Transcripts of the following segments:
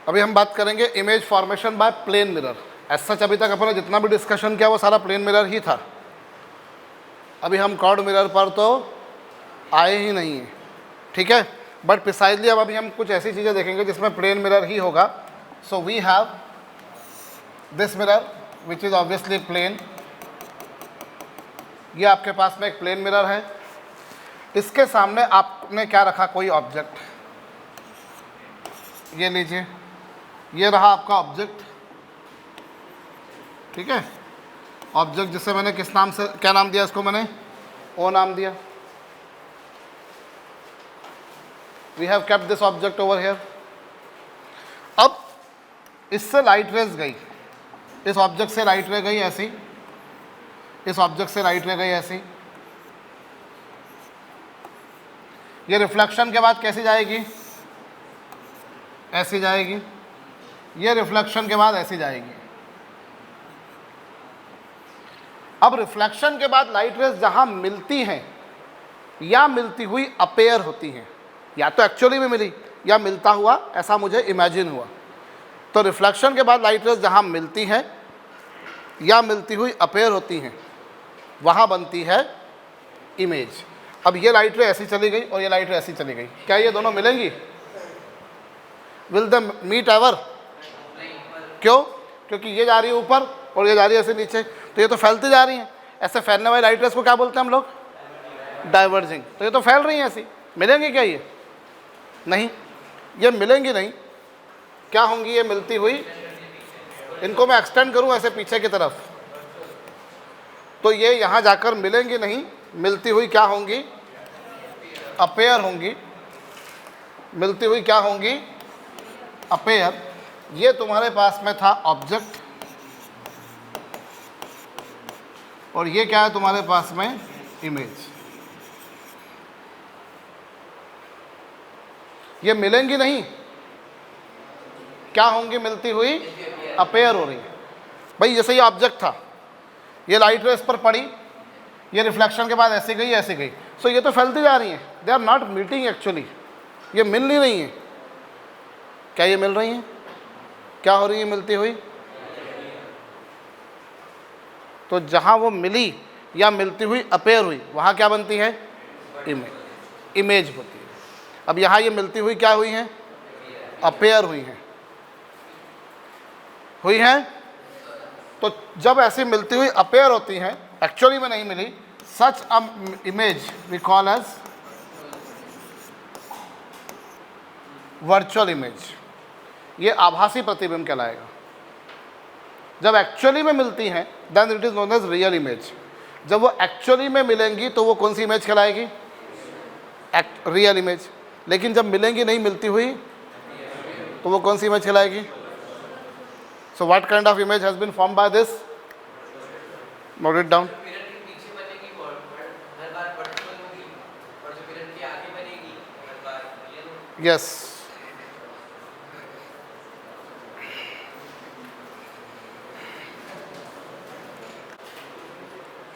अभी हम बात करेंगे image formation by plane mirror. ऐसा सच अभी तक अपने जितना भी डिस्कशन किया वो सारा प्लेन मिरर ही था। अभी हम कर्व्ड मिरर पर तो आए ही नहीं हैं, ठीक है। बट प्रिसाइजली अब अभी हम कुछ ऐसी चीज़ें देखेंगे जिसमें प्लेन मिरर ही होगा। So we have this mirror which is obviously plane. ये आपके पास में एक प्लेन मिरर है। इसके सामने आपने क्या रखा, कोई ऑब्जेक्ट। ये लीजिए, ये रहा आपका ऑब्जेक्ट, ठीक है। ऑब्जेक्ट जिसे मैंने किस नाम से, क्या नाम दिया इसको मैंने, ओ नाम दिया। We have kept this object over here. अब इससे लाइट रेज गई, इस ऑब्जेक्ट से लाइट रे गई ऐसी, इस ऑब्जेक्ट से लाइट रे गई ऐसी। ये रिफ्लेक्शन के बाद कैसी जाएगी, ऐसी जाएगी। ये रिफ्लेक्शन के बाद ऐसी जाएगी। अब रिफ्लेक्शन के बाद लाइट रेज जहां मिलती हैं या मिलती हुई अपेयर होती हैं, या तो एक्चुअली में मिली या मिलता हुआ ऐसा मुझे इमेजिन हुआ। तो रिफ्लेक्शन के बाद लाइट रेज जहां मिलती हैं या मिलती हुई अपेयर होती हैं वहां बनती है इमेज। अब ये लाइट रे ऐसी चली गई और ये लाइट रे ऐसी चली गई, क्या ये दोनों मिलेंगी? Will the meet ever? क्यों? क्योंकि ये जा रही है ऊपर और ये जा रही है ऐसे नीचे, तो ये तो फैलती जा रही हैं। ऐसे फैलने वाली लाइट रेस को क्या बोलते हैं हम लोग? डाइवर्जिंग। तो ये तो फैल रही हैं ऐसी, मिलेंगी क्या ये? नहीं, ये मिलेंगी नहीं। क्या होंगी ये मिलती हुई? इनको मैं एक्सटेंड करूं ऐसे पीछे की तरफ, तो ये यहाँ जाकर मिलेंगी नहीं, मिलती हुई क्या होंगी? अपेयर होंगी। मिलती हुई क्या होंगी? अपेयर। ये तुम्हारे पास में था ऑब्जेक्ट और ये क्या है तुम्हारे पास में? इमेज। ये मिलेंगी नहीं, क्या होंगी मिलती हुई? अपेयर हो रही है। भाई जैसे ये ऑब्जेक्ट था, ये लाइट रेस पर पड़ी, ये रिफ्लेक्शन के बाद ऐसे गई ऐसे गई, सो ये तो फैलती जा रही हैं। They are not meeting actually, ये मिल नहीं रही हैं। क्या ये मिल रही हैं? क्या हो रही है मिलती हुई? तो जहां वो मिली या मिलती हुई अपेयर हुई वहां क्या बनती है? इमेज। इमेज होती है। अब यहां ये मिलती हुई क्या हुई हैं? अपेयर हुई हैं। हुई हैं। तो जब ऐसी मिलती हुई अपेयर होती हैं, एक्चुअली में नहीं मिली, such a image we call as virtual image. ये आभासी प्रतिबिंब कहलाएगा। जब एक्चुअली में मिलती हैं then it is known as real image. जब वो एक्चुअली में मिलेंगी तो वो कौन सी इमेज कहलाएगी? Real image. लेकिन जब मिलेंगी नहीं मिलती हुई तो वो कौन सी इमेज कहलाएगी? So what kind of image has been form by this? Note it down. Yes,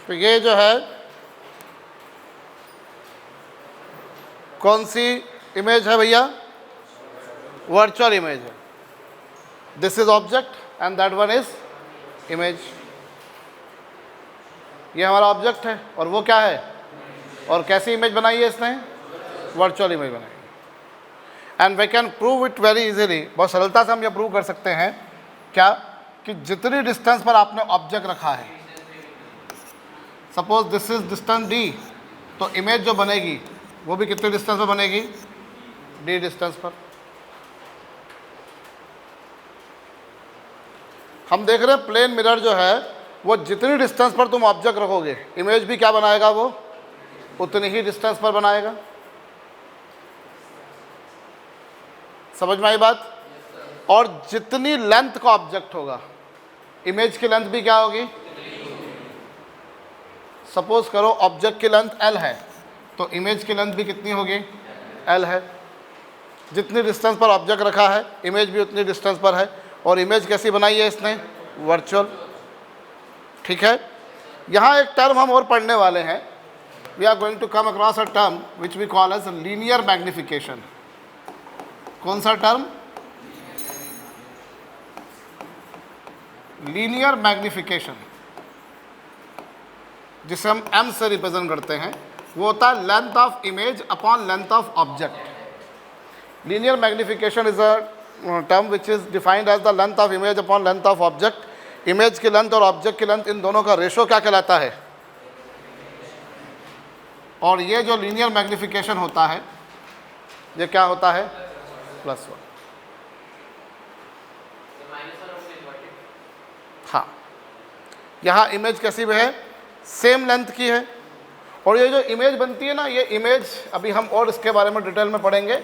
तो ये जो है कौन सी इमेज है भैया? वर्चुअल इमेज है। This is object and that one is image. ये हमारा ऑब्जेक्ट है और वो क्या है? और कैसी इमेज बनाई है इसने? वर्चुअल इमेज बनाई है। And we can prove it very easily. बहुत सरलता से हम ये प्रूव कर सकते हैं क्या? कि जितनी डिस्टेंस पर आपने ऑब्जेक्ट रखा है, suppose this is distance D, तो इमेज जो बनेगी वो भी कितने डिस्टेंस पर बनेगी? डी डिस्टेंस पर। हम देख रहे हैं प्लेन मिरर जो है वो जितनी डिस्टेंस पर तुम ऑब्जेक्ट रखोगे, इमेज भी क्या बनाएगा? वो उतनी ही डिस्टेंस पर बनाएगा। समझ में आई बात? और जितनी लेंथ का ऑब्जेक्ट होगा, इमेज की लेंथ भी क्या होगी? सपोज करो ऑब्जेक्ट की लेंथ L है, तो इमेज की लेंथ भी कितनी होगी? L है। जितनी डिस्टेंस पर ऑब्जेक्ट रखा है, इमेज भी उतनी डिस्टेंस पर है। और इमेज कैसी बनाई है इसने? वर्चुअल। ठीक है। यहाँ एक टर्म हम और पढ़ने वाले हैं। We are going to come across a term which we call as linear magnification. कौन सा टर्म? लीनियर मैग्निफिकेशन जिसे हम m से रिप्रेजेंट करते हैं वो होता है length of image upon length of object. Linear magnification is a term which is defined as the length of image upon length of object. Image की लेंथ और ऑब्जेक्ट की लेंथ, इन दोनों का रेशो क्या कहलाता है? और ये जो लीनियर मैग्निफिकेशन होता है ये क्या होता है? +1। हाँ, यहाँ इमेज कैसी भी है? सेम लेंथ की है। और ये जो इमेज बनती है ना, ये इमेज अभी हम और इसके बारे में डिटेल में पढ़ेंगे।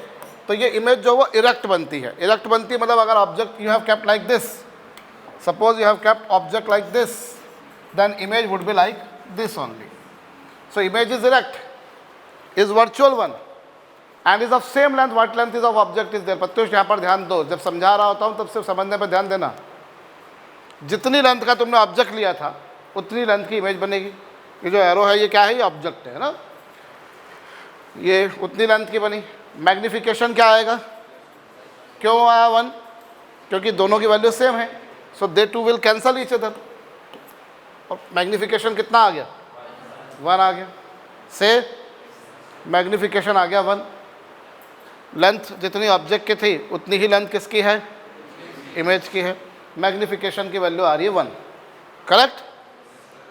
तो ये इमेज जो वो इरेक्ट बनती है। इरेक्ट बनती है मतलब अगर object you have kept like this, suppose you have kept object like this, then image would be like this only. So image is erect, is virtual one and is of same length what length is of object is there. Pratyush यहाँ पर ध्यान दो, जब समझा रहा होता हूँ तब सिर्फ समझने पर ध्यान देना। जितनी लेंथ का तुमने ऑब्जेक्ट लिया था उतनी लेंथ की इमेज बनेगी। ये जो एरो है ये क्या है? ये ऑब्जेक्ट है ना, ये उतनी लेंथ की बनी। मैग्निफिकेशन क्या आएगा? क्यों आया 1? क्योंकि दोनों की वैल्यू सेम है, so they two will cancel each other. और मैग्निफिकेशन कितना आ गया? 1 आ गया। से मैग्निफिकेशन आ गया 1। लेंथ जितनी ऑब्जेक्ट की थी उतनी ही लेंथ किसकी है? इमेज की है। मैग्निफिकेशन की वैल्यू आ रही है 1। करेक्ट?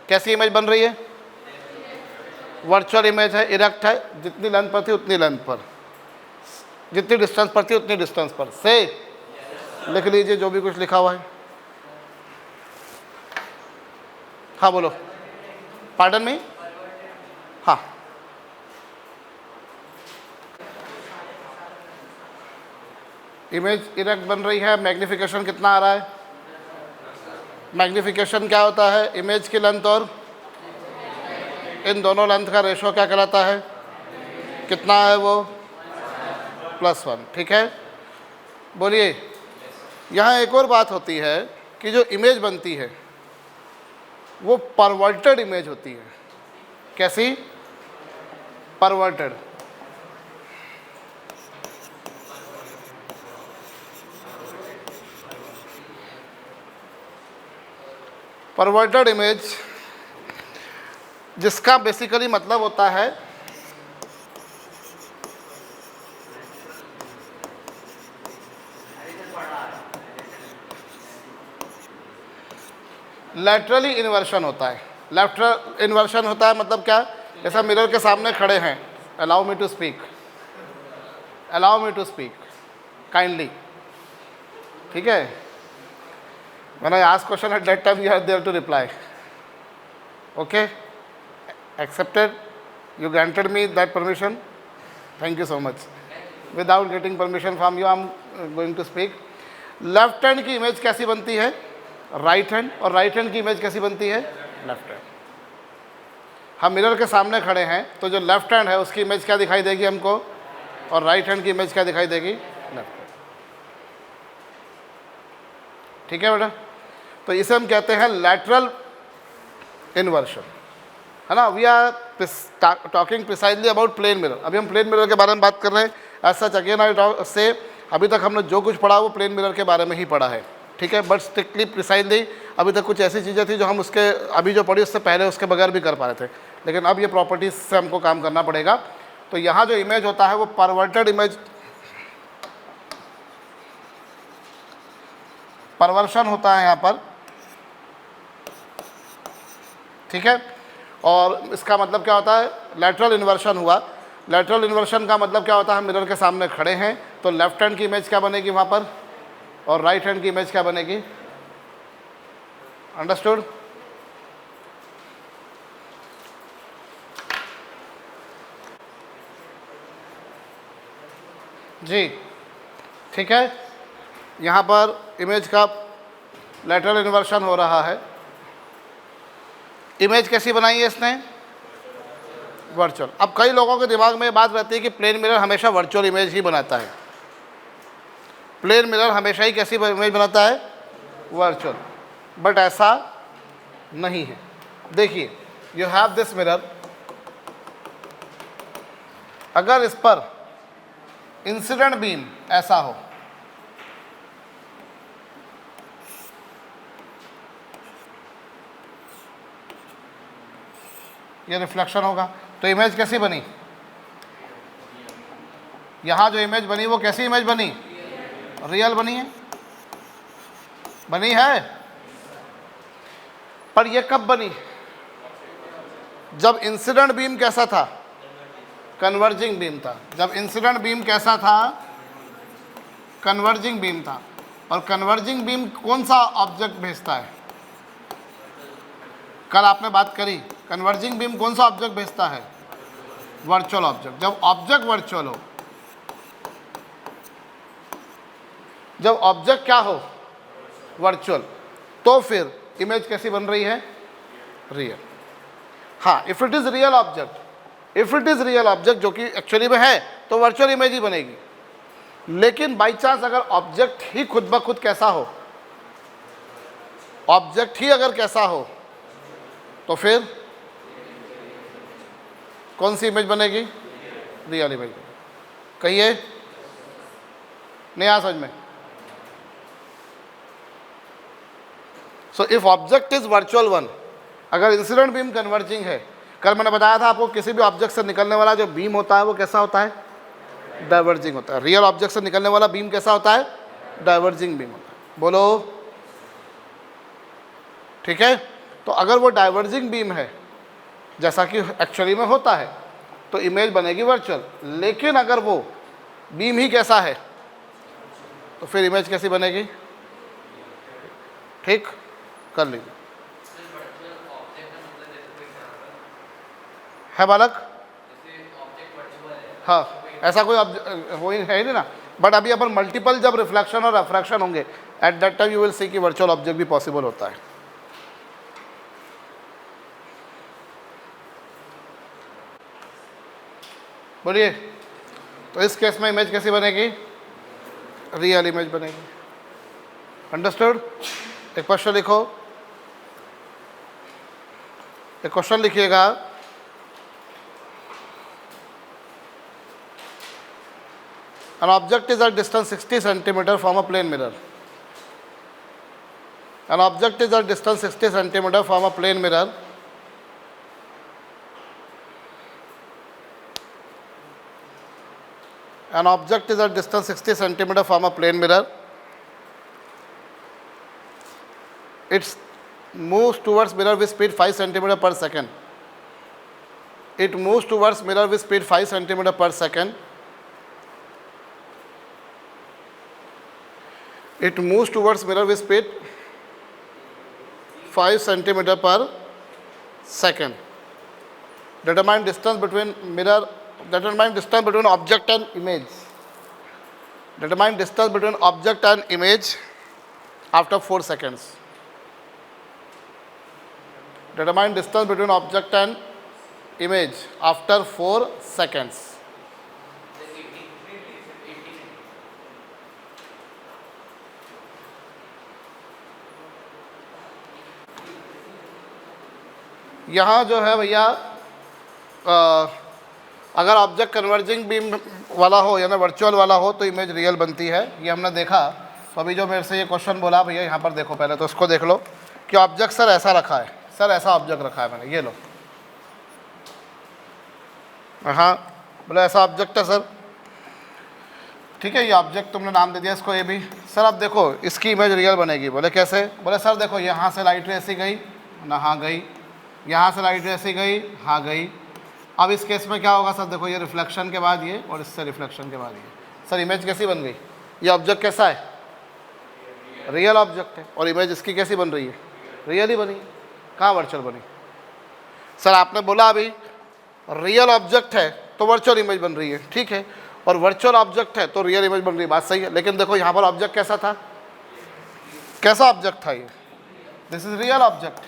कैसी इमेज बन रही है? वर्चुअल इमेज है, इरेक्ट है। जितनी लेंथ पर थी उतनी लेंथ पर, जितनी डिस्टेंस पर थी उतनी डिस्टेंस पर। से लिख लीजिए जो भी कुछ लिखा हुआ है। हाँ बोलो, पार्डन में। हाँ, इमेज इरेक्ट बन रही है। मैग्निफिकेशन कितना आ रहा है? मैग्निफिकेशन क्या होता है? इमेज की लेंथ और इन दोनों लेंथ का रेशो क्या कहलाता है? कितना है वो? +1। ठीक है, बोलिए। यहाँ एक और बात होती है कि जो इमेज बनती है वो परवर्टेड इमेज होती है। कैसी? परवर्टेड। परवर्टेड इमेज जिसका बेसिकली मतलब होता है लैटरली इन्वर्शन होता है। लैटरल इन्वर्शन होता है मतलब क्या? जैसा मिरर के सामने खड़े हैं, allow me to speak, allow me to speak kindly. ठीक है, when I ask question at that time you are there to reply. Okay, accepted? You granted me that permission? Thank you so much. Without getting permission from you, I am going to speak. Left hand की image कैसी बनती है? Right hand. और right hand की image कैसी बनती है? Left hand. हम मिरर के सामने खड़े हैं तो जो लेफ्ट हैंड है उसकी इमेज क्या दिखाई देगी हमको, और राइट हैंड की इमेज क्या दिखाई देगी? Left hand. ठीक है बेटा, तो इसे हम कहते हैं लैटरल इन्वर्शन, है ना। We are talking precisely about plane mirror. अभी हम प्लेन मिरर के बारे में बात कर रहे हैं। एज सच अगेन आई से अभी तक हमने जो कुछ पढ़ा वो प्लेन मिरर के बारे में ही पढ़ा है। ठीक है, बट स्ट्रिक्टली प्रिसाइजली अभी तक कुछ ऐसी चीज़ें थी जो हम उसके अभी जो पढ़ी उससे पहले उसके बगैर भी कर पा रहे थे, लेकिन अब ये प्रॉपर्टीज से हमको काम करना पड़ेगा। तो यहाँ जो इमेज होता है वो परवर्टेड इमेज, परवर्शन होता है यहाँ पर। ठीक है, और इसका मतलब क्या होता है? लैटरल इन्वर्शन हुआ। लैटरल इन्वर्शन का मतलब क्या होता है? हम मिरर के सामने खड़े हैं तो लेफ्ट हैंड की इमेज क्या बनेगी वहाँ पर, और राइट हैंड की इमेज क्या बनेगी? अंडरस्टूड? जी ठीक है, यहाँ पर इमेज का लैटरल इन्वर्शन हो रहा है। इमेज कैसी बनाई है इसने? वर्चुअल। अब कई लोगों के दिमाग में ये बात रहती है कि प्लेन मिरर हमेशा वर्चुअल इमेज ही बनाता है। प्लेन मिरर हमेशा ही कैसी इमेज बनाता है? वर्चुअल। बट ऐसा नहीं है। देखिए, यू हैव दिस मिरर, अगर इस पर इंसिडेंट बीम ऐसा हो, ये रिफ्लेक्शन होगा। तो इमेज कैसी बनी? यहाँ जो इमेज बनी वो कैसी इमेज बनी? रियल बनी है, बनी है। पर ये कब बनी? जब इंसिडेंट बीम कैसा था? कन्वर्जिंग बीम था। जब इंसिडेंट बीम कैसा था? कन्वर्जिंग बीम था। और कन्वर्जिंग बीम कौन सा ऑब्जेक्ट भेजता है? कल आपने बात करी, कन्वर्जिंग बीम कौन सा ऑब्जेक्ट भेजता है? Virtual object. जब ऑब्जेक्ट वर्चुअल हो, जब ऑब्जेक्ट क्या हो? वर्चुअल, तो फिर इमेज कैसी बन रही है? रियल। हाँ, if it is real object, if it is real object जो कि एक्चुअली में है, तो वर्चुअल इमेज ही बनेगी। लेकिन बाई चांस अगर ऑब्जेक्ट ही खुद ब खुद कैसा हो, ऑब्जेक्ट ही अगर कैसा हो, तो फिर कौन सी इमेज बनेगी? Real image. कहिए, नहीं आ समझ में? So if object is virtual one, अगर इंसिडेंट बीम कन्वर्जिंग है, कल मैंने बताया था आपको किसी भी ऑब्जेक्ट से निकलने वाला जो बीम होता है वो कैसा होता है? डाइवर्जिंग होता है। रियल ऑब्जेक्ट से निकलने वाला बीम कैसा होता है? डाइवर्जिंग बीम होता है। बोलो, ठीक है। तो अगर वो डाइवर्जिंग बीम है जैसा कि एक्चुअली में होता है, तो इमेज बनेगी वर्चुअल। लेकिन अगर वो बीम ही कैसा है, तो फिर इमेज कैसी बनेगी? ठीक, कर लीजिए। है बालक? हाँ, ऐसा कोई वो है ही नहीं ना। बट अभी अपन मल्टीपल जब रिफ्लेक्शन और रिफ्रैक्शन होंगे, eight that time you will see कि वर्चुअल ऑब्जेक्ट भी पॉसिबल होता है। बोलिए। तो इस केस में इमेज कैसी बनेगी? रियल इमेज बनेगी। अंडरस्टूड? एक क्वेश्चन लिखो, एक क्वेश्चन लिखिएगा। An object is at distance 60 centimeter from a plane mirror. An object is at distance 60 centimeter from a plane mirror. An object is at distance 60 centimeter from a plane mirror. It moves towards mirror with speed 5 centimeter per second. It moves towards mirror with speed 5 centimeter per second. It moves towards mirror with speed 5 centimeter per second. Determine distance between mirror. Determine distance between object and image. Determine distance between object and image after 4 seconds. Determine distance between object and image after 4 seconds. यहाँ जो है भैया, अगर object converging beam वाला हो यानी virtual वाला हो तो इमेज रियल बनती है। ये हमने देखा। तो अभी जो मेरे से ये क्वेश्चन बोला भैया, यहाँ पर देखो पहले तो इसको देख लो कि ऑब्जेक्ट सर ऐसा रखा है, सर ऐसा ऑब्जेक्ट रखा है मैंने, ये लो। हाँ, बोले ऐसा ऑब्जेक्ट है सर, ठीक है। ये ऑब्जेक्ट तुमने नाम दे दिया इसको ए बी। सर अब देखो इसकी इमेज रियल बनेगी। बोले कैसे? बोले सर देखो यहाँ से लाइट ऐसी गई ना, हाँ गई, यहाँ से लाइट ऐसी गई, हाँ गई। अब इस केस में क्या होगा सर? देखो ये रिफ्लेक्शन के बाद ये और इससे रिफ्लेक्शन के बाद ये। सर इमेज कैसी बन गई? ये ऑब्जेक्ट कैसा है? रियल ऑब्जेक्ट है। और इमेज इसकी कैसी बन रही है? रियल ही बनी। कहाँ वर्चुअल बनी? सर आपने बोला अभी रियल ऑब्जेक्ट है तो वर्चुअल इमेज बन रही है, ठीक है। और वर्चुअल ऑब्जेक्ट है तो रियल इमेज बन रही है, बात सही है। लेकिन देखो यहाँ पर ऑब्जेक्ट कैसा था? कैसा ऑब्जेक्ट था ये? This is real object.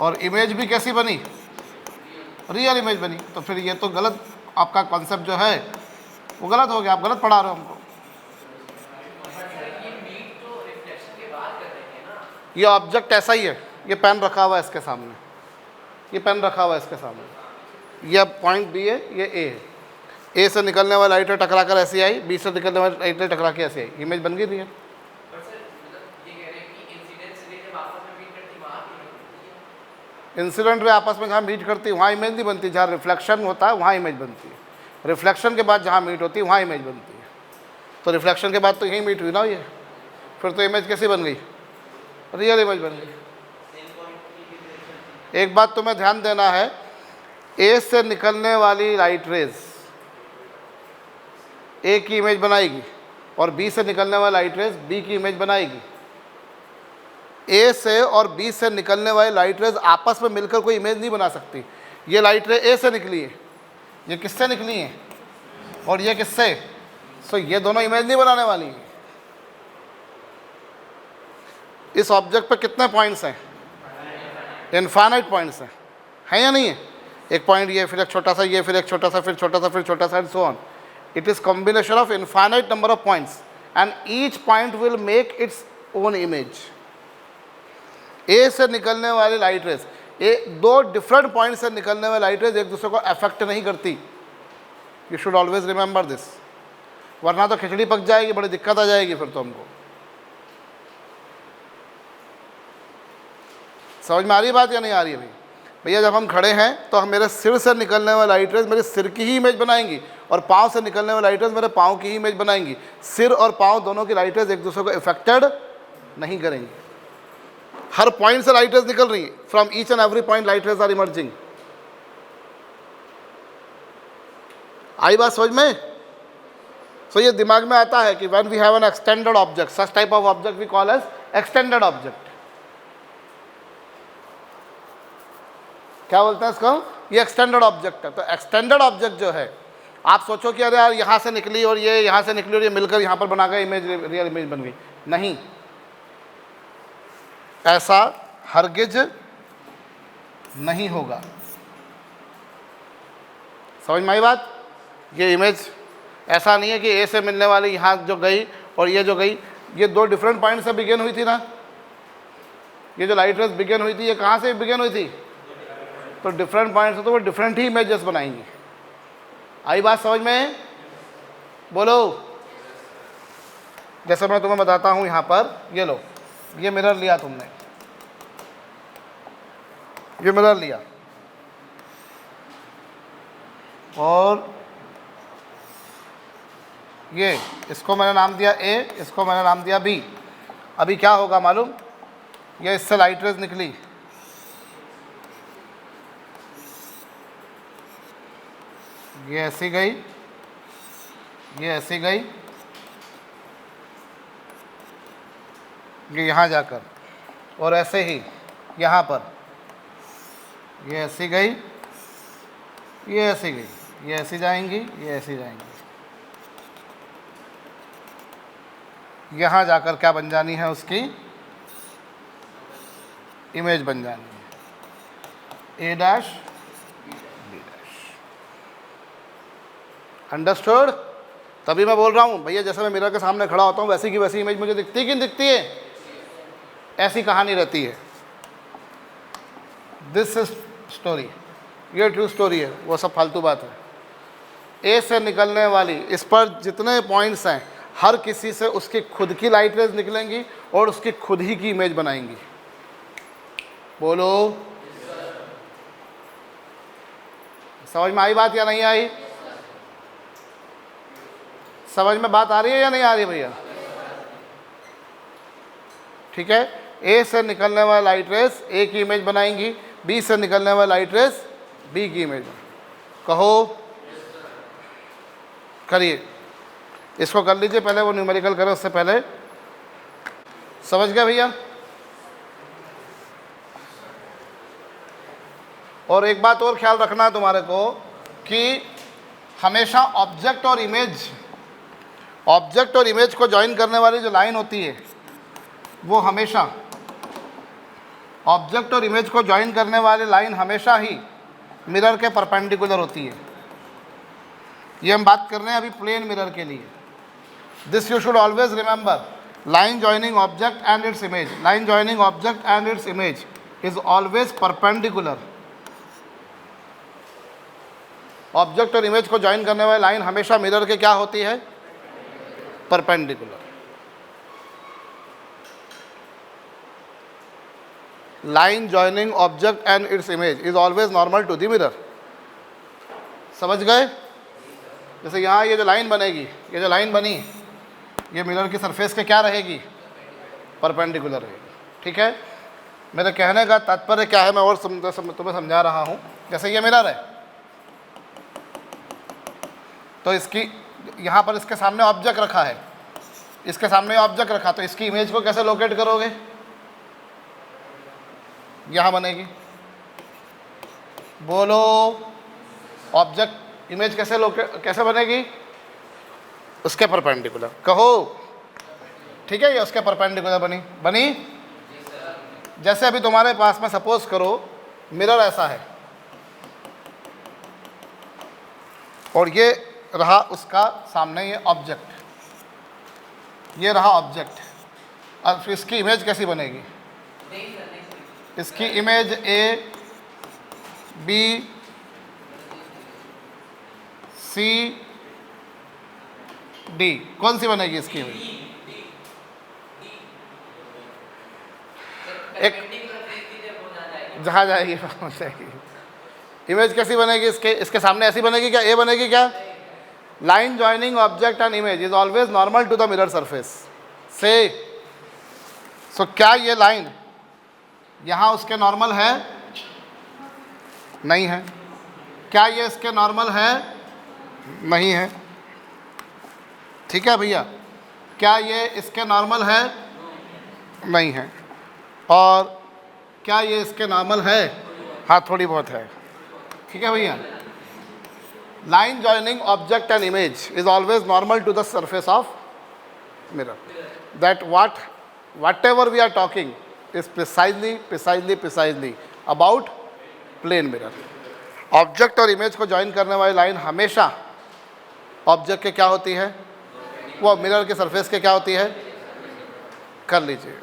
और इमेज भी कैसी बनी? रियल इमेज बनी। तो फिर ये तो गलत, आपका कॉन्सेप्ट जो है वो गलत हो गया, आप गलत पढ़ा रहे हो हमको। ये ऑब्जेक्ट ऐसा ही है, ये पेन रखा हुआ है इसके सामने, ये पेन रखा हुआ है इसके सामने, ये पॉइंट बी है, ये ए है। ए से निकलने वाली लाइटें टकरा कर ऐसी आई, बी से निकलने वाली लाइटें टकरा के ऐसी आई, इमेज बन गई रियल। इंसिडेंट रे आपस में जहाँ मीट करती है वहाँ इमेज नहीं बनती, जहाँ रिफ्लेक्शन होता है वहाँ इमेज बनती है। रिफ्लेक्शन के बाद जहाँ मीट होती है वहाँ इमेज बनती है। तो रिफ्लेक्शन के बाद तो यहीं मीट हुई ना ये, फिर तो इमेज कैसी बन गई? रियल इमेज बन गई। एक बात तुम्हें ध्यान देना है, ए से निकलने वाली लाइट रेज ए की इमेज बनाएगी और बी से निकलने वाली लाइट रेज बी की इमेज बनाएगी। ए से और बी से निकलने वाली लाइट रेज आपस में मिलकर कोई इमेज नहीं बना सकती। ये लाइट रे ए से निकली है, ये किससे निकली है और ये किससे, सो ये दोनों इमेज नहीं बनाने वाली है। इस ऑब्जेक्ट पे कितने पॉइंट्स हैं? इनफाइनाइट पॉइंट्स हैं या नहीं है? एक पॉइंट ये, फिर एक छोटा सा ये, फिर एक छोटा सा, फिर छोटा सा, फिर छोटा सा, and so on. It is combination of infinite number of points and each point will make its own image. A से निकलने वाली लाइट रेज, दो डिफरेंट पॉइंट से निकलने वाली लाइट रेज एक दूसरे को अफेक्ट नहीं करती। You should always remember this, वरना तो खिचड़ी पक जाएगी, बड़ी दिक्कत आ जाएगी फिर तो हमको। समझ में आ रही बात या नहीं आ रही है भाई? भैया जब हम खड़े हैं तो हम मेरे सिर से निकलने वाली लाइट रेज मेरे सिर की ही इमेज बनाएंगी और पाँव से निकलने वाली लाइट रेज मेरे पाँव की ही इमेज बनाएंगी। सिर और पाँव दोनों की लाइट रेज एक दूसरे को इफेक्टेड नहीं करेंगी। हर पॉइंट से लाइट रेज निकल रही है, from each and every point light rays are emerging. आई बात समझ में? सो ये दिमाग में आता है कि when we have an extended object, such type of object we call as extended object. क्या बोलते हैं इसको? ये एक्सटेंडेड ऑब्जेक्ट है। तो एक्सटेंडेड ऑब्जेक्ट जो है, आप सोचो कि अरे यार यहाँ से निकली और ये यहाँ से निकली और ये मिलकर यहाँ पर बना गया इमेज, रियल इमेज बन गई। नहीं, ऐसा हरगिज नहीं होगा। समझ में आई बात? ये इमेज ऐसा नहीं है कि ए से मिलने वाली यहाँ जो गई और ये जो गई, ये दो डिफरेंट पॉइंट से बिगिन हुई थी ना। ये जो लाइट रेज बिगिन हुई थी, ये कहाँ से बिगिन हुई थी? तो डिफरेंट पॉइंट से तो वो डिफरेंट ही इमेजेस बनाएंगी। आई बात समझ में? बोलो। जैसे मैं तुम्हें बताता हूँ, यहाँ पर ये लो, ये मिरर लिया तुमने, ये मिरर लिया और ये इसको मैंने नाम दिया ए, इसको मैंने नाम दिया बी। अभी क्या होगा मालूम? ये इससे लाइट रेज निकली, ये ऐसी गई, ये ऐसी गई, ये यहाँ जाकर, और ऐसे ही यहाँ पर ये ऐसी गई, ये ऐसी गई, ये ऐसी जाएंगी, ये ऐसी जाएंगी। यहाँ जाकर क्या बन जानी है? उसकी इमेज बन जानी है, ए डैश बी डैश। अंडरस्टूड? तभी मैं बोल रहा हूँ भैया, जैसे मैं मिरर के सामने खड़ा होता हूँ वैसी की वैसी इमेज मुझे दिखती है कि नहीं दिखती है? ऐसी कहानी रहती है। दिस इज स्टोरी, ये ट्रू स्टोरी है, वो सब फालतू बात है। ए से निकलने वाली, इस पर जितने पॉइंट्स हैं, हर किसी से उसकी खुद की लाइट रेज निकलेंगी और उसकी खुद ही की इमेज बनाएंगी। बोलो। समझ में आई बात या नहीं आई? समझ में बात आ रही है या नहीं आ रही है भैया? ठीक है। ए से निकलने वाली लाइट रेज ए की इमेज बनाएंगी, बी से निकलने वाली लाइट रेज बी की इमेज। कहो, करिए, इसको कर लीजिए पहले, वो न्यूमेरिकल करें उससे पहले। समझ गया भैया? और एक बात और ख्याल रखना है तुम्हारे को कि हमेशा ऑब्जेक्ट और इमेज को ज्वाइन करने वाली जो लाइन होती है, वो हमेशा ऑब्जेक्ट और इमेज को ज्वाइन करने वाली लाइन हमेशा ही मिरर के परपेंडिकुलर होती है। ये हम बात कर रहे हैं अभी प्लेन मिरर के लिए। This you should always remember, line joining object and its image, line joining object and its image is always perpendicular. Object और इमेज को ज्वाइन करने वाली लाइन हमेशा मिरर के क्या होती है? Perpendicular. line joining object and its image is always normal to the mirror. समझ गए? जैसे यहाँ ये जो लाइन बनेगी, ये जो लाइन बनी, ये मिरर की सरफेस के क्या रहेगी? परपेंडिकुलर रहेगी. ठीक है? मेरे कहने का तात्पर्य क्या है, मैं और तुम्हें समझा रहा हूँ. जैसे ये मिरर है, तो इसकी यहाँ पर इसके सामने ऑब्जेक्ट रखा है, इसके सामने ऑब्जेक्ट रखा, तो इसकी इमेज को कैसे लोकेट करोगे? यहाँ बनेगी. बोलो, ऑब्जेक्ट इमेज कैसे बनेगी? उसके परपेंडिकुलर. कहो. ठीक है, ये उसके परपेंडिकुलर बनी. जैसे अभी तुम्हारे पास में सपोज करो मिरर ऐसा है और ये रहा उसका सामने ये ऑब्जेक्ट, ये रहा ऑब्जेक्ट. अब फिर इसकी इमेज कैसी बनेगी? इसकी image A B C D कौन सी बनेगी इसकी इमेज? एक जहाँ जाएगी इमेज कैसी बनेगी? इसके सामने ऐसी बनेगी क्या? ए बनेगी क्या? Line joining object and image is always normal to the mirror surface. से सो क्या ये लाइन यहाँ उसके नॉर्मल है? नहीं है. क्या ये इसके नॉर्मल है? नहीं है. ठीक है भैया, क्या ये इसके नॉर्मल है? नहीं है. और क्या ये इसके नॉर्मल है? हाँ, थोड़ी बहुत है. ठीक है भैया. Line joining object and image is always normal to the surface of mirror. That whatever we are talking is precisely about plane mirror. Object और इमेज को ज्वाइन करने वाली लाइन हमेशा ऑब्जेक्ट के क्या होती है? वो मिरर के सरफेस के क्या होती है? कर लीजिए.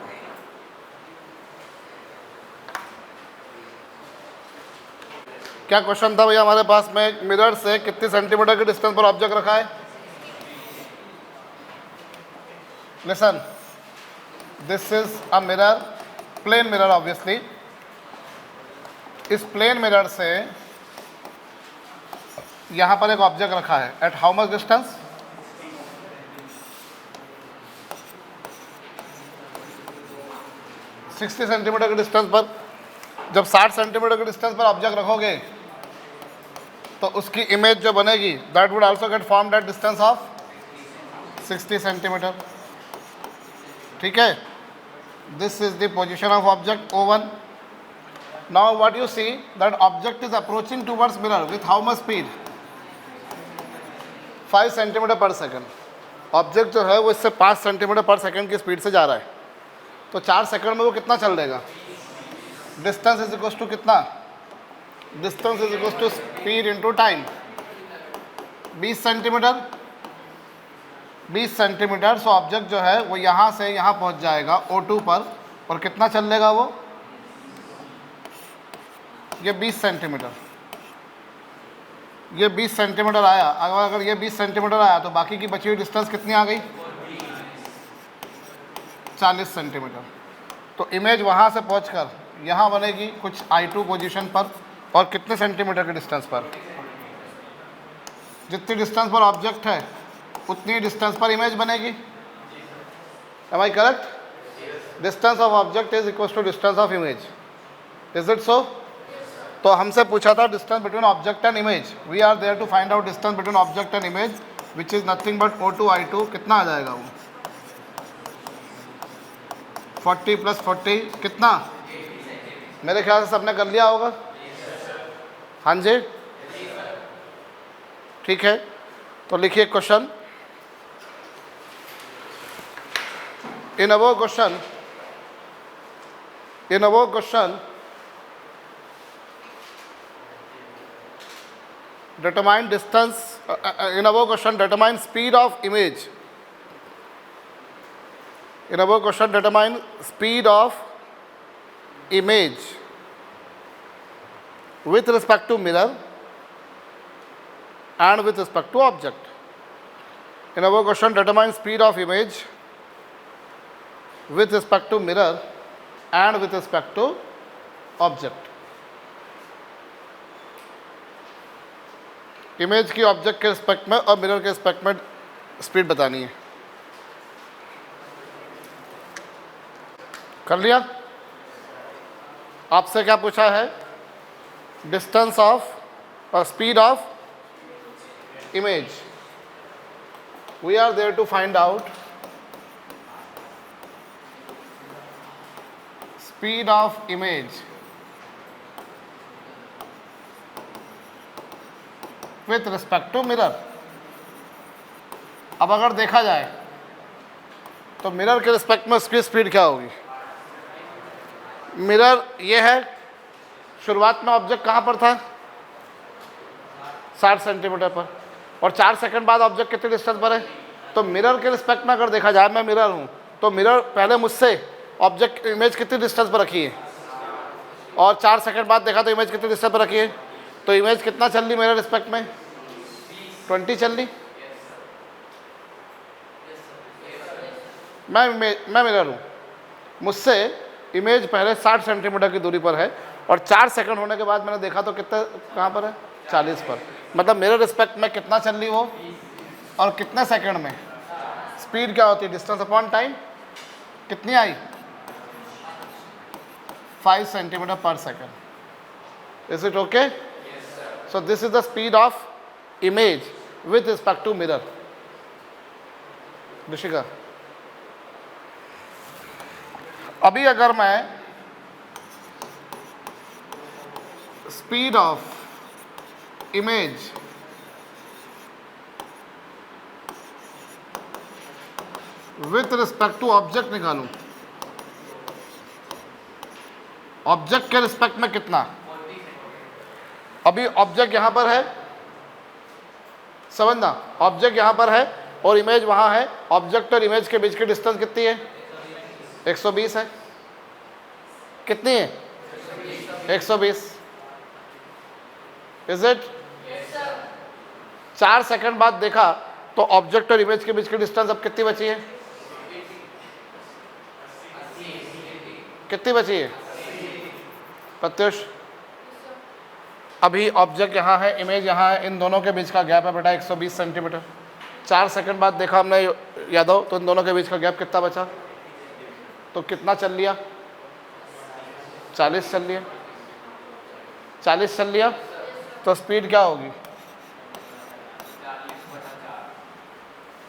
क्या क्वेश्चन था भैया हमारे पास में? मिरर से कितनी सेंटीमीटर के डिस्टेंस पर ऑब्जेक्ट रखा है? Listen, this is a mirror, plane mirror obviously. इस प्लेन मिरर से यहां पर एक ऑब्जेक्ट रखा है. At how much distance? 60 centimetre के डिस्टेंस पर. जब 60 सेंटीमीटर के डिस्टेंस पर ऑब्जेक्ट रखोगे तो उसकी इमेज जो बनेगी that would also get formed at distance of 60 centimetre. ठीक है. This is the position of object O1. Now what you see that object is approaching towards mirror with how much speed? 5 centimetre per second. Object जो है वो इससे 5 centimetre per second की speed से जा रहा है. तो 4 सेकंड में वो कितना चल देगा? डिस्टेंस इज इक्वल टू कितना? Distance is equal to speed into time. 20 centimetre. 20 centimetre. So object जो है वो यहाँ से यहाँ पहुँच जाएगा O2 पर. और कितना चल लेगा वो? ये 20 सेंटीमीटर. ये 20 सेंटीमीटर आया. अगर ये 20 सेंटीमीटर आया तो बाकी की बची हुई डिस्टेंस कितनी आ गई? 40 सेंटीमीटर. तो इमेज वहाँ से पहुँचकर यहाँ बनेगी कुछ I2 पोजीशन पर. और कितने सेंटीमीटर के डिस्टेंस पर? जितनी डिस्टेंस पर ऑब्जेक्ट है उतनी डिस्टेंस पर इमेज बनेगी. Am I correct? Distance of object is equal to distance of image. Is it so? तो हमसे पूछा था distance between object and image. We are there to find out distance between object and image which is nothing but O2 I2. कितना आ जाएगा वो? 40 + 40 कितना? मेरे ख्याल से सबने कर लिया होगा. हाँ जी, ठीक है. तो लिखिए question. In above question determine distance in above question determine speed of image. In above question determine speed of image with respect to mirror and with respect to object. In above question determine speed of image with respect to mirror and with respect to object, image की object के respect में और mirror के respect में speed बतानी है। कर लिया? आपसे क्या पूछा है? डिस्टेंस ऑफ और speed of image. We are there to find out speed of image with respect to mirror. अब अगर देखा जाए तो मिरर के रिस्पेक्ट में उसकी स्पीड क्या होगी? मिरर ये है, शुरुआत में ऑब्जेक्ट कहाँ पर था? 60 सेंटीमीटर पर, और 4 सेकंड बाद ऑब्जेक्ट कितने डिस्टेंस पर है? तो मिरर के रिस्पेक्ट में अगर देखा जाए, मैं मिरर हूँ, तो मिरर पहले मुझसे ऑब्जेक्ट इमेज कितनी डिस्टेंस पर रखी है, और 4 सेकंड बाद देखा तो इमेज कितनी डिस्टेंस पर रखी है। तो इमेज कितना चल रही मेरे रिस्पेक्ट में? 20 चल रही। मैं मिरर हूँ, मुझसे इमेज पहले 60 सेंटीमीटर की दूरी पर है, और 4 सेकंड होने के बाद मैंने देखा तो कितने, कहाँ पर है? 40 पर। मतलब मेरे रिस्पेक्ट में कितना चल रही वो, और कितने सेकंड में? स्पीड क्या होती है? Distance upon time. कितनी आई? 5 centimetre per second. Is it okay? So this is the speed of image with respect to mirror. Rishika, अभी अगर मैं speed of image with respect to object निकालूं, ऑब्जेक्ट के रिस्पेक्ट में कितना? अभी ऑब्जेक्ट यहां पर है, समझना, ऑब्जेक्ट यहां पर है और इमेज वहां है। ऑब्जेक्ट और इमेज के बीच की डिस्टेंस कितनी है? 120 है। कितनी है? 120। Is it? 4 सेकंड बाद देखा तो ऑब्जेक्ट और इमेज के बीच की डिस्टेंस अब कितनी बची है? कितनी बची है प्रत्युष? अभी ऑब्जेक्ट यहाँ है, इमेज यहाँ है, इन दोनों के बीच का गैप है बेटा 120 सेंटीमीटर। 4 सेकंड बाद देखा हमने यादव, तो इन दोनों के बीच का गैप कितना बचा? तो कितना चल लिया? 40 चल लिया। 40 चल लिया तो स्पीड क्या होगी?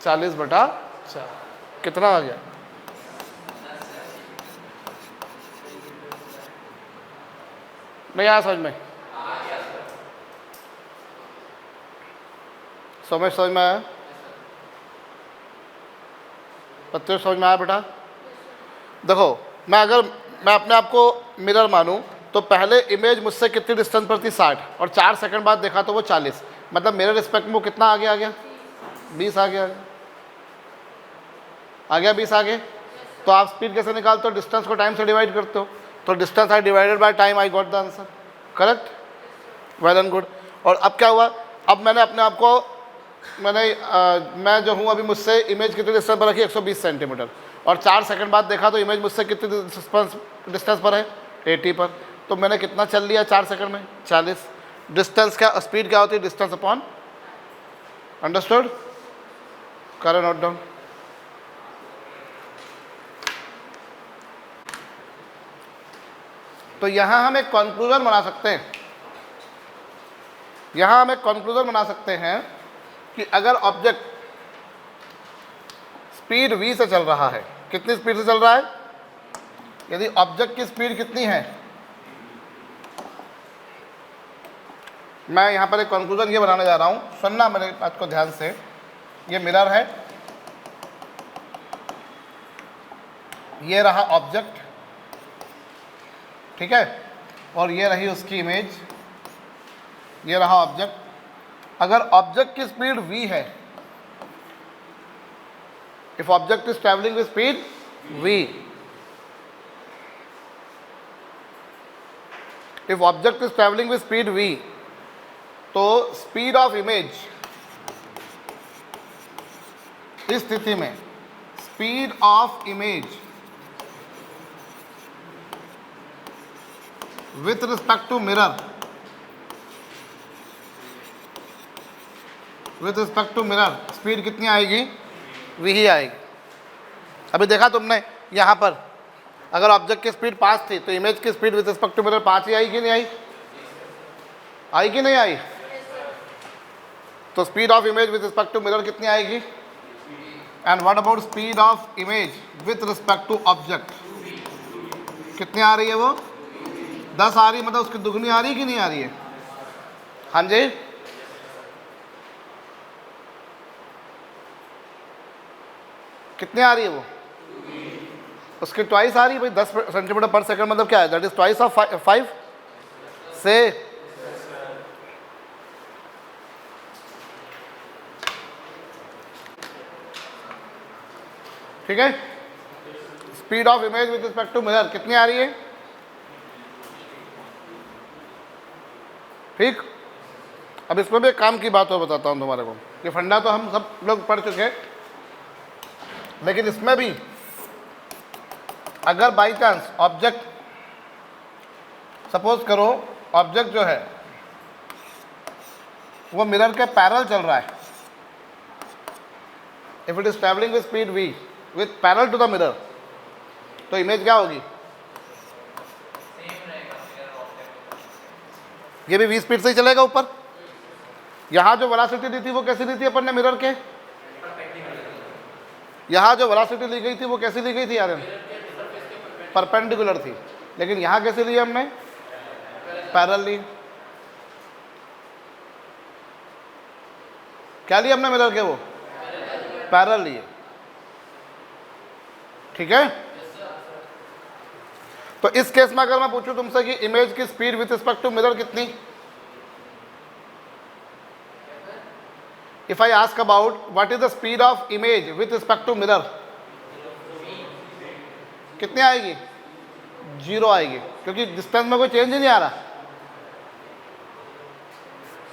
40/4। कितना आ गया? नहीं आया समझ में? समझ में आया? प्रत्युष समझ में आया बेटा? देखो, मैं अपने आप को मिरर मानूं तो पहले इमेज मुझसे कितनी डिस्टेंस पर थी? 60, और 4 सेकंड बाद देखा तो वो 40। मतलब मेरे रिस्पेक्ट में वो कितना आगे आ गया? 20 आ गया। 20 आगे। तो आप स्पीड कैसे निकालते हो? डिस्टेंस को टाइम से डिवाइड करते हो। तो distance I divided by time, I got the answer. Correct? Well and good. और अब क्या हुआ? अब मैंने अपने आप को मैं जो हूँ अभी, मुझसे इमेज कितनी डिस्टेंस पर रखी? 120 सेंटीमीटर, और 4 सेकंड बाद देखा तो इमेज मुझसे कितनी डिस्टेंस पर है? 80 पर। तो मैंने कितना चल लिया 4 सेकंड में? 40। डिस्टेंस क्या, स्पीड क्या होती है? Distance upon, understood? करो नोट डाउन। तो यहां हम एक कंक्लूजन बना सकते हैं, कि अगर ऑब्जेक्ट स्पीड v से चल रहा है, कितनी स्पीड से चल रहा है? यदि ऑब्जेक्ट की स्पीड कितनी है, मैं यहां पर एक कंक्लूजन ये बनाने जा रहा हूं, सुनना मेरे बात को ध्यान से। ये मिरर है, ये रहा ऑब्जेक्ट, ठीक है, और ये रही उसकी इमेज, ये रहा ऑब्जेक्ट। अगर ऑब्जेक्ट की स्पीड v है, if object is travelling with speed v, if object is travelling with speed v, तो स्पीड ऑफ इमेज, इस स्थिति में speed of image with respect to mirror, with respect to mirror speed कितनी आएगी? v ही आएगी। अभी देखा तुमने यहाँ पर अगर ऑब्जेक्ट की स्पीड 5 थी तो इमेज की speed with respect to mirror 5 ही आई कि नहीं आई? आई कि नहीं आई? तो speed of image with respect to mirror कितनी आएगी? And what about speed of image with respect to object, कितनी आ रही है वो? 10 आ रही है, मतलब उसकी दुगनी आ रही है कि नहीं आ रही है? हाँ जी, कितनी आ रही है वो? उसकी ट्वाइस आ रही है भाई। 10 सेंटीमीटर पर सेकंड मतलब क्या है? दैट इज ट्वाइस ऑफ 5 से। ठीक है, speed of image with respect to mirror कितनी आ रही है? ठीक, अब इसमें भी एक काम की बात और बताता हूं तुम्हारे को। ये फंडा तो हम सब लोग पढ़ चुके हैं, लेकिन इसमें भी अगर बाई चांस ऑब्जेक्ट, सपोज करो ऑब्जेक्ट जो है वो मिरर के पैरेलल चल रहा है, if it is travelling with speed v with parallel to the mirror, तो इमेज क्या होगी? ये भी v स्पीड से ही चलेगा ऊपर। यहां जो वेलोसिटी दी थी वो कैसी दी थी अपन ने मिरर के? यहां जो वेलोसिटी ली गई थी वो कैसी ली गई थी यार? परपेंडिकुलर थी। लेकिन यहां कैसे ली हमने? पैरेलल ली। क्या लिया हमने मिरर के? वो पैरेलल लिए। ठीक है, तो इस केस में अगर मैं पूछूं तुमसे कि इमेज की speed with respect to mirror कितनी, if I ask about what is the speed of image with respect to mirror, कितनी आएगी? 0 आएगी, क्योंकि डिस्टेंस में कोई चेंज ही नहीं आ रहा।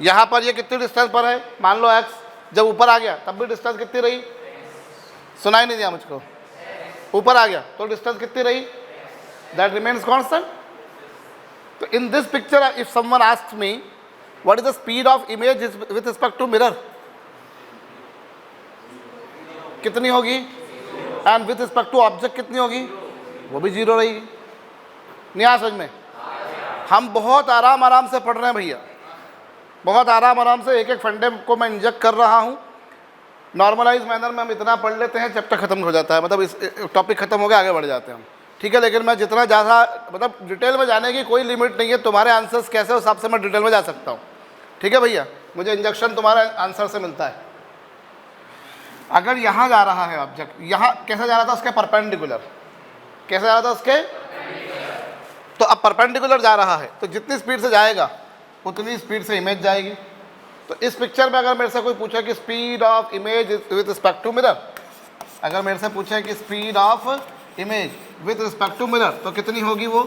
यहां पर ये कितनी डिस्टेंस पर है? मान लो x, जब ऊपर आ गया तब भी डिस्टेंस कितनी रही? सुनाई नहीं दिया मुझको। ऊपर आ गया तो डिस्टेंस कितनी रही? That remains constant. तो in this picture if someone asks me what is the speed of image with respect to mirror, कितनी होगी? And with respect to object कितनी होगी? वो भी 0 रहेगी। नहीं आ समझ में? हम बहुत आराम से पढ़ रहे हैं भैया, बहुत आराम से एक एक फंडे को मैं इंजेक्ट कर रहा हूँ। नॉर्मलाइज मैनर में हम इतना पढ़ लेते हैं चैप्टर खत्म हो जाता है, मतलब इस टॉपिक खत्म हो गया आगे बढ़ जाते हैं हम। ठीक है, लेकिन मैं जितना ज़्यादा मतलब डिटेल में जाने की कोई लिमिट नहीं है। तुम्हारे आंसर्स कैसे उस हिसाब से मैं डिटेल में जा सकता हूँ। ठीक है भैया, मुझे इंजेक्शन तुम्हारे आंसर से मिलता है। अगर यहाँ जा रहा है ऑब्जेक्ट, यहाँ कैसे जा रहा था? उसके परपेंडिकुलर। कैसे जा रहा था उसके? तो अब परपेंडिकुलर जा रहा है तो जितनी स्पीड से जाएगा उतनी स्पीड से इमेज जाएगी। तो इस पिक्चर में अगर मेरे से कोई पूछे कि speed of image with respect to mirror, अगर मेरे से पूछे कि speed of image with respect to mirror, तो कितनी होगी? वो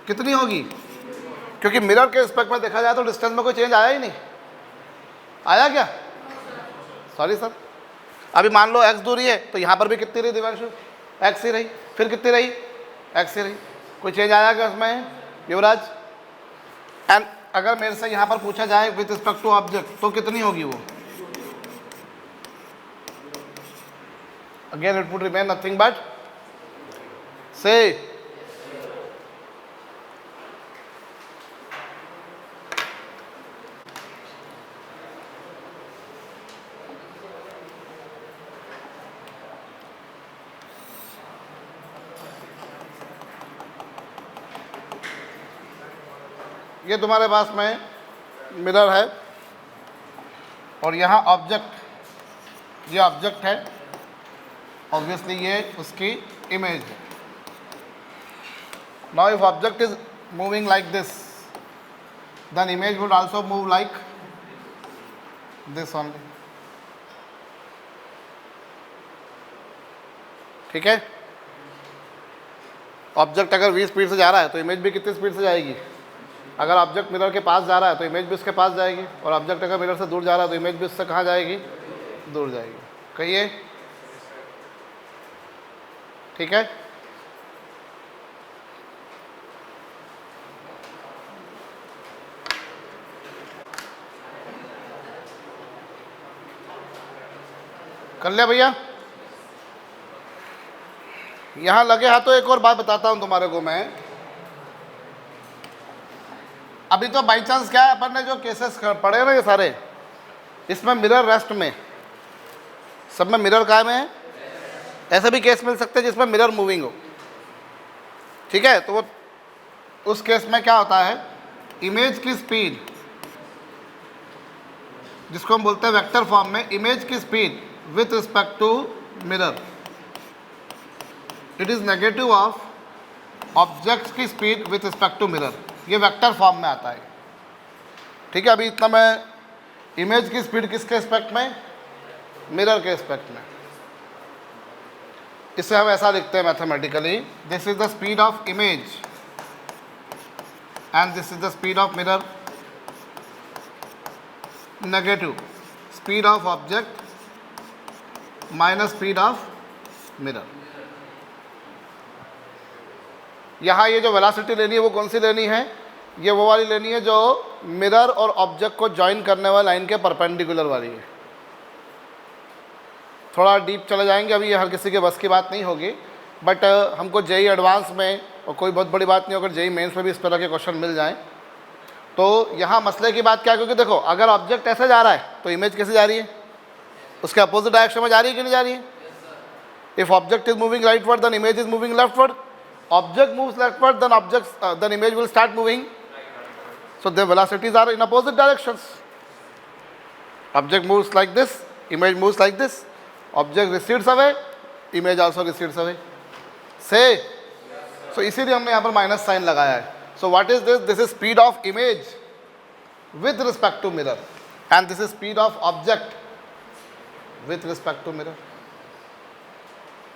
कितनी होगी? क्योंकि मिरर के रिस्पेक्ट में देखा जाए तो डिस्टेंस में कोई चेंज आया ही नहीं। आया क्या? सॉरी सर, अभी मान लो x दूरी है तो यहाँ पर भी कितनी रही दिवांशु? x ही रही। फिर कितनी रही? x ही रही। कोई चेंज आया क्या उसमें युवराज? एंड अगर मेरे से यहाँ पर पूछा जाए विथ रिस्पेक्ट टू ऑब्जेक्ट तो कितनी होगी वो? Again it would remain nothing but से ये तुम्हारे पास में मिरर है और यहाँ ऑब्जेक्ट, ये ऑब्जेक्ट है, ऑब्वियसली ये उसकी इमेज है। Now if object is moving like this, then image would also move like this only. ठीक है, ऑब्जेक्ट अगर v स्पीड से जा रहा है तो इमेज भी कितनी स्पीड से जाएगी? अगर ऑब्जेक्ट मिरर के पास जा रहा है तो इमेज भी उसके पास जाएगी, और ऑब्जेक्ट अगर मिरर से दूर जा रहा है तो इमेज भी उससे कहाँ जाएगी? दूर जाएगी। कहिए, ठीक है। कर लिया भैया? यहां लगे हाथों एक और बात बताता हूं तुम्हारे को मैं। अभी तो बाई चांस क्या है, अपन ने जो केसेस पढ़े ना ये सारे, इसमें मिरर रेस्ट में, सब में मिरर कायम है। ऐसे भी केस मिल सकते हैं जिसमें मिरर मूविंग हो, ठीक है? तो वो उस केस में क्या होता है, इमेज की स्पीड, जिसको हम बोलते हैं वेक्टर फॉर्म में, इमेज की speed with respect to mirror, it is negative of object की speed with respect to mirror. ये वेक्टर फॉर्म में आता है, ठीक है? अभी इतना मैं इमेज की स्पीड किसके रिस्पेक्ट में, मिरर के रिस्पेक्ट में। इसे हम ऐसा लिखते हैं mathematically, this is the speed of image and this is the speed of mirror, negative speed of object minus speed of mirror. यहाँ ये जो वेलोसिटी लेनी है वो कौन सी लेनी है, ये वो वाली लेनी है जो मिरर और ऑब्जेक्ट को ज्वाइन करने वाली लाइन के परपेंडिकुलर वाली है। थोड़ा डीप चले जाएंगे, अभी ये हर किसी के बस की बात नहीं होगी, बट हमको जेई एडवांस में, और कोई बहुत बड़ी बात नहीं अगर जेई मेंस में भी इस तरह के क्वेश्चन मिल जाएं, तो यहाँ मसले की बात क्या है, क्योंकि देखो अगर ऑब्जेक्ट ऐसे जा रहा है तो इमेज कैसे जा रही है, उसके अपोजिट डायरेक्शन में जा रही है कि नहीं जा रही है? If object is moving rightward then image is moving leftward, object moves leftward then image will start moving, so the velocities are in opposite directions. Object moves like this, image moves like this, object recedes away, image also recedes away, say so इसीलिए हमने यहाँ पर minus sign लगाया है। so what is this? This is speed of image with respect to mirror and this is speed of object with respect to mirror,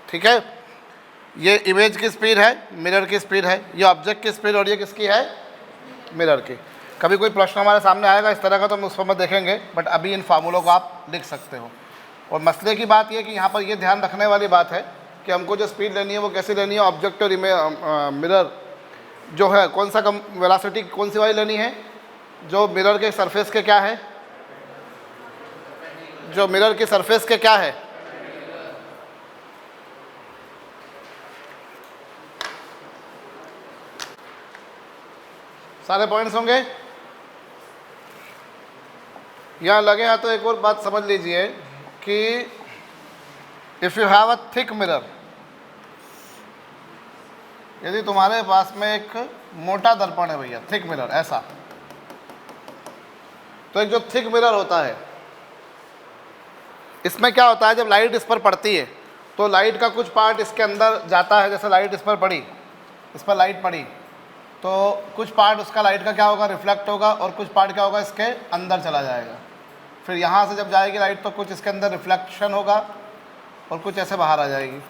ठीक है? ये image की स्पीड है, मिरर की स्पीड है, ये ऑब्जेक्ट की स्पीड, और ये किसकी है, मिरर की। कभी कोई प्रश्न हमारे सामने आएगा इस तरह का तो हम उस पर देखेंगे, बट अभी इन फार्मूलों को आप लिख सकते हो। और मसले की बात ये कि यहाँ पर ये ध्यान रखने वाली बात है कि हमको जो स्पीड लेनी है वो कैसे लेनी है, ऑब्जेक्ट और मिरर जो है कौन सा वेलोसिटी कौन सी वाली लेनी है, जो मिरर के सरफेस के क्या है, जो मिरर की सरफेस के क्या है, सारे पॉइंट्स होंगे। यहाँ लगे हैं तो एक और बात समझ लीजिए कि if you have a thick mirror, यदि तुम्हारे पास में एक मोटा दर्पण है भैया, थिक मिरर ऐसा, तो एक जो थिक मिरर होता है इसमें क्या होता है, जब लाइट इस पर पड़ती है तो लाइट का कुछ पार्ट इसके अंदर जाता है, जैसे लाइट इस पर पड़ी, इस पर लाइट पड़ी तो कुछ पार्ट उसका लाइट का क्या होगा, रिफ्लेक्ट होगा, और कुछ पार्ट क्या होगा, इसके अंदर चला जाएगा। फिर यहाँ से जब जाएगी लाइट तो कुछ इसके अंदर रिफ्लेक्शन होगा और कुछ ऐसे बाहर आ जाएगी।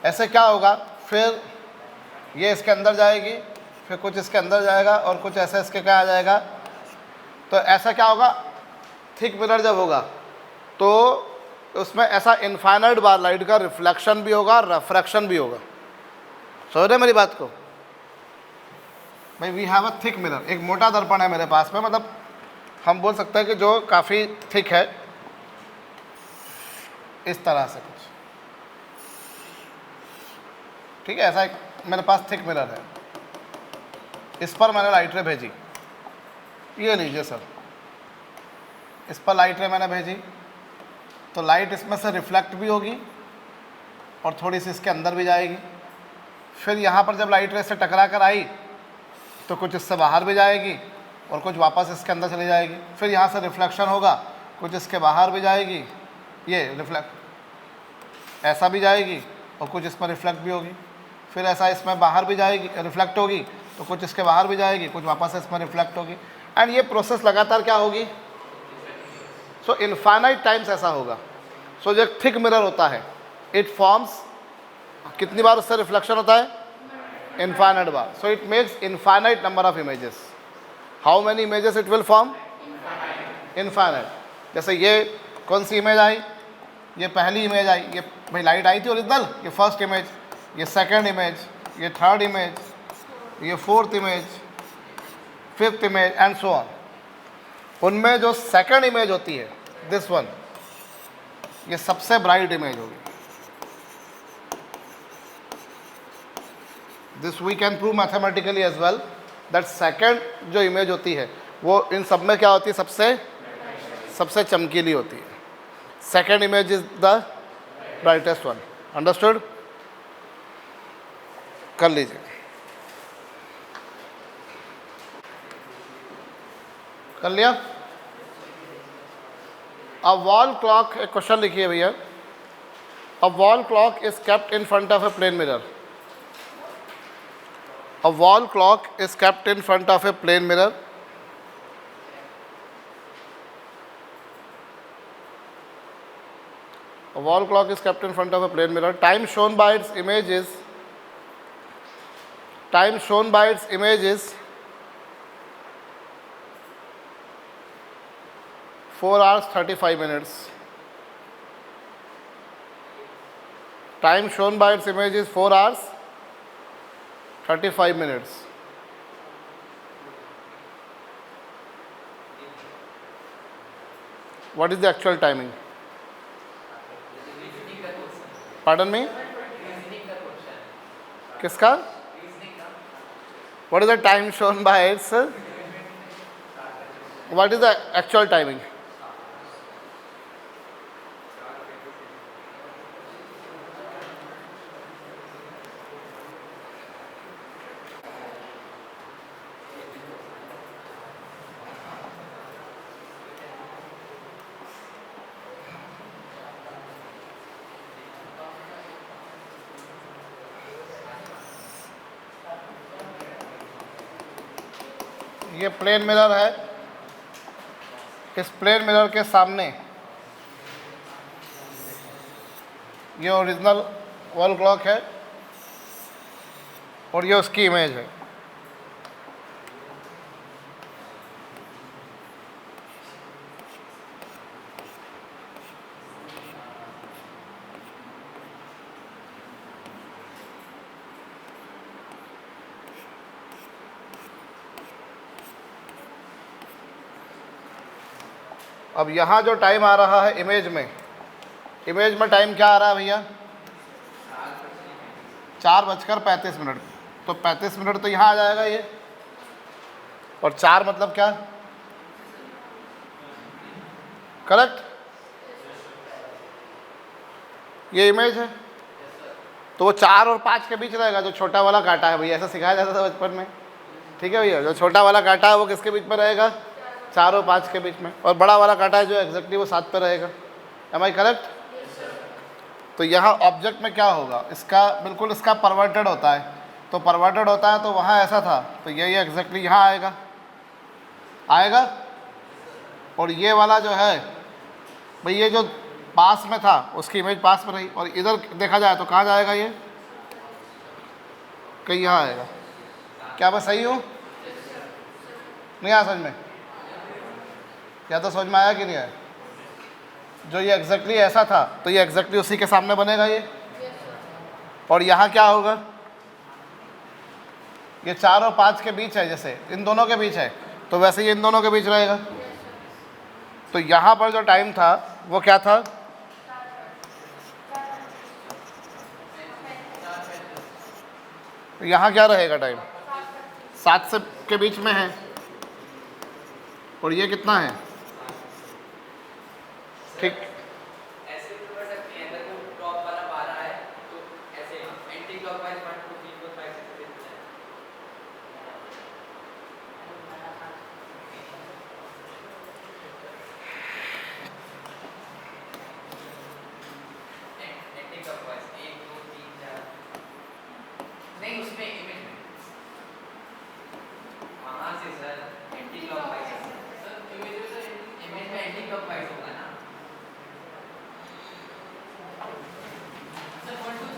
ऐसे क्या होगा, फिर ये इसके अंदर जाएगी, फिर कुछ इसके अंदर जाएगा और कुछ ऐसे इसके क्या आ जाएगा। तो ऐसा क्या होगा, थिक मिरर जब होगा तो उसमें ऐसा इनफाइनाइट बार लाइट का रिफ्लेक्शन भी होगा, रिफ्रैक्शन भी होगा। समझ रहे मेरी बात को भाई? We have a thick mirror, एक मोटा दर्पण है मेरे पास में, मतलब हम बोल सकते हैं कि जो काफ़ी थिक है, इस तरह से कुछ, ठीक है? ऐसा एक मेरे पास थिक मिरर है, इस पर मैंने लाइट रे भेजी, ये लीजिए सर, इस पर लाइट रे मैंने भेजी तो लाइट इसमें से रिफ्लेक्ट भी होगी और थोड़ी सी इसके अंदर भी जाएगी। फिर यहाँ पर जब लाइट रे से टकरा कर आई तो कुछ इससे बाहर भी जाएगी और कुछ वापस इसके अंदर चली जाएगी। फिर यहाँ से रिफ्लेक्शन होगा, कुछ इसके बाहर भी जाएगी, ये रिफ्लेक्ट ऐसा भी जाएगी और कुछ इसमें रिफ्लेक्ट भी होगी। फिर ऐसा इसमें बाहर भी जाएगी, रिफ्लेक्ट होगी तो कुछ इसके बाहर भी जाएगी, कुछ वापस इसमें रिफ्लेक्ट होगी। एंड ये प्रोसेस लगातार क्या होगी, सो इनफाइनाइट टाइम्स ऐसा होगा। सो जो थिक मिरर होता है इट फॉर्म्स, कितनी बार उससे रिफ्लेक्शन होता है, infinite bar. So it makes infinite number of images. How many images it will form, infinite. जैसे ये कौन सी इमेज आई, ये पहली इमेज आई, ये भाई लाइट आई थी ओरिजिनल, ये फर्स्ट इमेज, ये सेकंड इमेज, ये थर्ड इमेज, ये fourth image, fifth image and so on. उनमें जो सेकंड इमेज होती है, दिस वन, ये सबसे ब्राइट इमेज होगी। This we can prove mathematically as well that second जो इमेज होती है वो इन सब में क्या होती है, सबसे चमकीली होती है। Second image is the brightest one. Understood? कर लीजिए। कर लिया? अ वॉल क्लॉक, एक क्वेश्चन लिखिए भैया। A wall clock is kept in front of a plane mirror. A wall clock is kept in front of a plane mirror. A wall clock is kept in front of a plane mirror. Time shown by its image is 4 hours 35 minutes. Time shown by its image is 4 hours 35 minutes. What is the actual timing? Pardon me? किसका? What is the time shown by its? What is the actual timing? ये plane mirror है। इस plane mirror के सामने ये original wall clock है और ये उसकी इमेज है। अब यहाँ जो टाइम आ रहा है इमेज में टाइम क्या आ रहा है भैया? 4:35। तो 35 मिनट तो यहाँ आ जाएगा ये, और 4 मतलब क्या? करेक्ट? ये इमेज है तो वो 4 और 5 के बीच रहेगा, जो छोटा वाला कांटा है भैया, ऐसा सिखाया जाता था बचपन में। ठीक है भैया, जो छोटा वाला कांटा है वो किसके बीच में रहेगा? 4 और 5 के बीच में। और बड़ा वाला कांटा है जो एग्जैक्टली वो 7 पे रहेगा। Am I correct? तो यहाँ ऑब्जेक्ट में क्या होगा, इसका बिल्कुल इसका परवर्टेड होता है। तो परवर्टेड होता है तो वहाँ ऐसा था, तो यही एग्जैक्टली यहाँ आएगा। और ये वाला जो है भाई, ये जो पास में था उसकी इमेज पास में रही, और इधर देखा जाए तो कहाँ जाएगा? ये कहीं यहाँ आएगा। क्या मैं सही हूँ? नहीं आया समझ में? क्या तो समझ में आया कि नहीं आया? जो ये एग्जैक्टली ऐसा था तो ये एग्जैक्टली उसी के सामने बनेगा ये। और यहाँ क्या होगा? ये 4 और 5 के बीच है, जैसे इन दोनों के बीच है, तो वैसे ये इन दोनों के बीच रहेगा। तो यहाँ पर जो टाइम था वो क्या था? यहाँ क्या रहेगा टाइम? 7 से के बीच में है, और ये कितना है? ठीक, ऐसे भी कर सकते हैं। अगर वो टॉप वाला 12 है तो ऐसे एंटी क्लॉकवाइज 1 2 3 4 5 6 7 एंटी क्लॉकवाइज 1 2 3 4 नहीं, उसमें इमेज में वहाँ से sir anti clockwise sir image में एंटी क्लॉकवाइज होगा ना।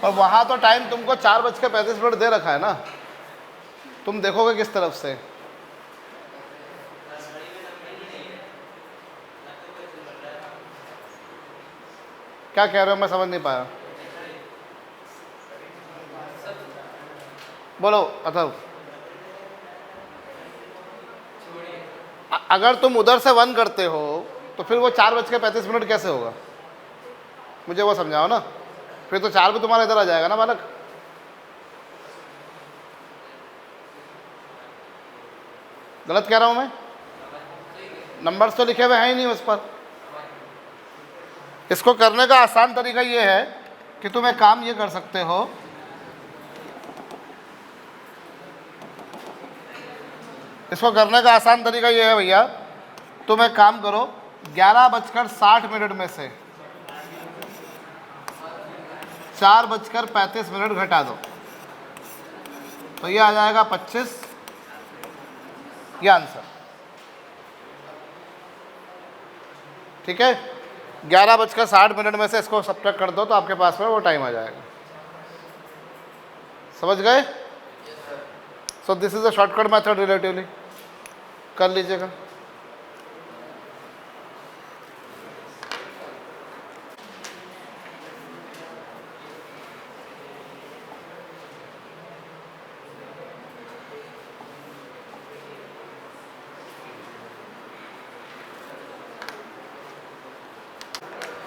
और वहाँ तो टाइम तुमको 4:35 दे रखा है ना, तुम देखोगे किस तरफ से? क्या कह रहे हो, मैं समझ नहीं पाया। बोलो अथर्व। अगर तुम उधर से 1 करते हो तो फिर वो 4:35 कैसे होगा? मुझे वो समझाओ ना, फिर तो 4 भी तुम्हारा इधर आ जाएगा ना बालक। गलत कह रहा हूँ मैं? नंबर्स तो लिखे हुए हैं ही नहीं उस पर। इसको करने का आसान तरीका ये है कि तुम एक काम ये कर सकते हो, इसको करने का आसान तरीका ये है भैया, तुम एक काम करो, 11:60 में से 4:35 घटा दो, तो ये आ जाएगा 25, ये आंसर। ठीक है, 11:60 में से इसको सब्ट्रैक्ट कर दो तो आपके पास में वो टाइम आ जाएगा। समझ गए? सो this is a shortcut method relatively, कर लीजिएगा।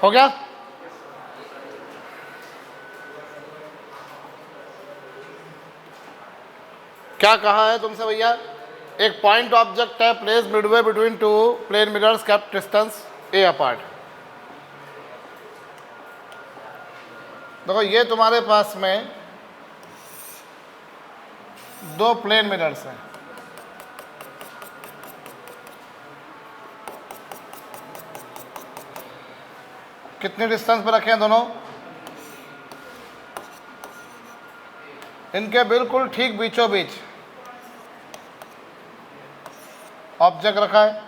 हो गया? क्या कहा है तुमसे भैया? एक पॉइंट ऑब्जेक्ट है place midway between two plane mirrors kept distance A apart. देखो ये तुम्हारे पास में 2 प्लेन मिरर्स हैं, कितने डिस्टेंस पर रखे हैं दोनों? इनके बिल्कुल ठीक बीचों बीच ऑब्जेक्ट रखा है।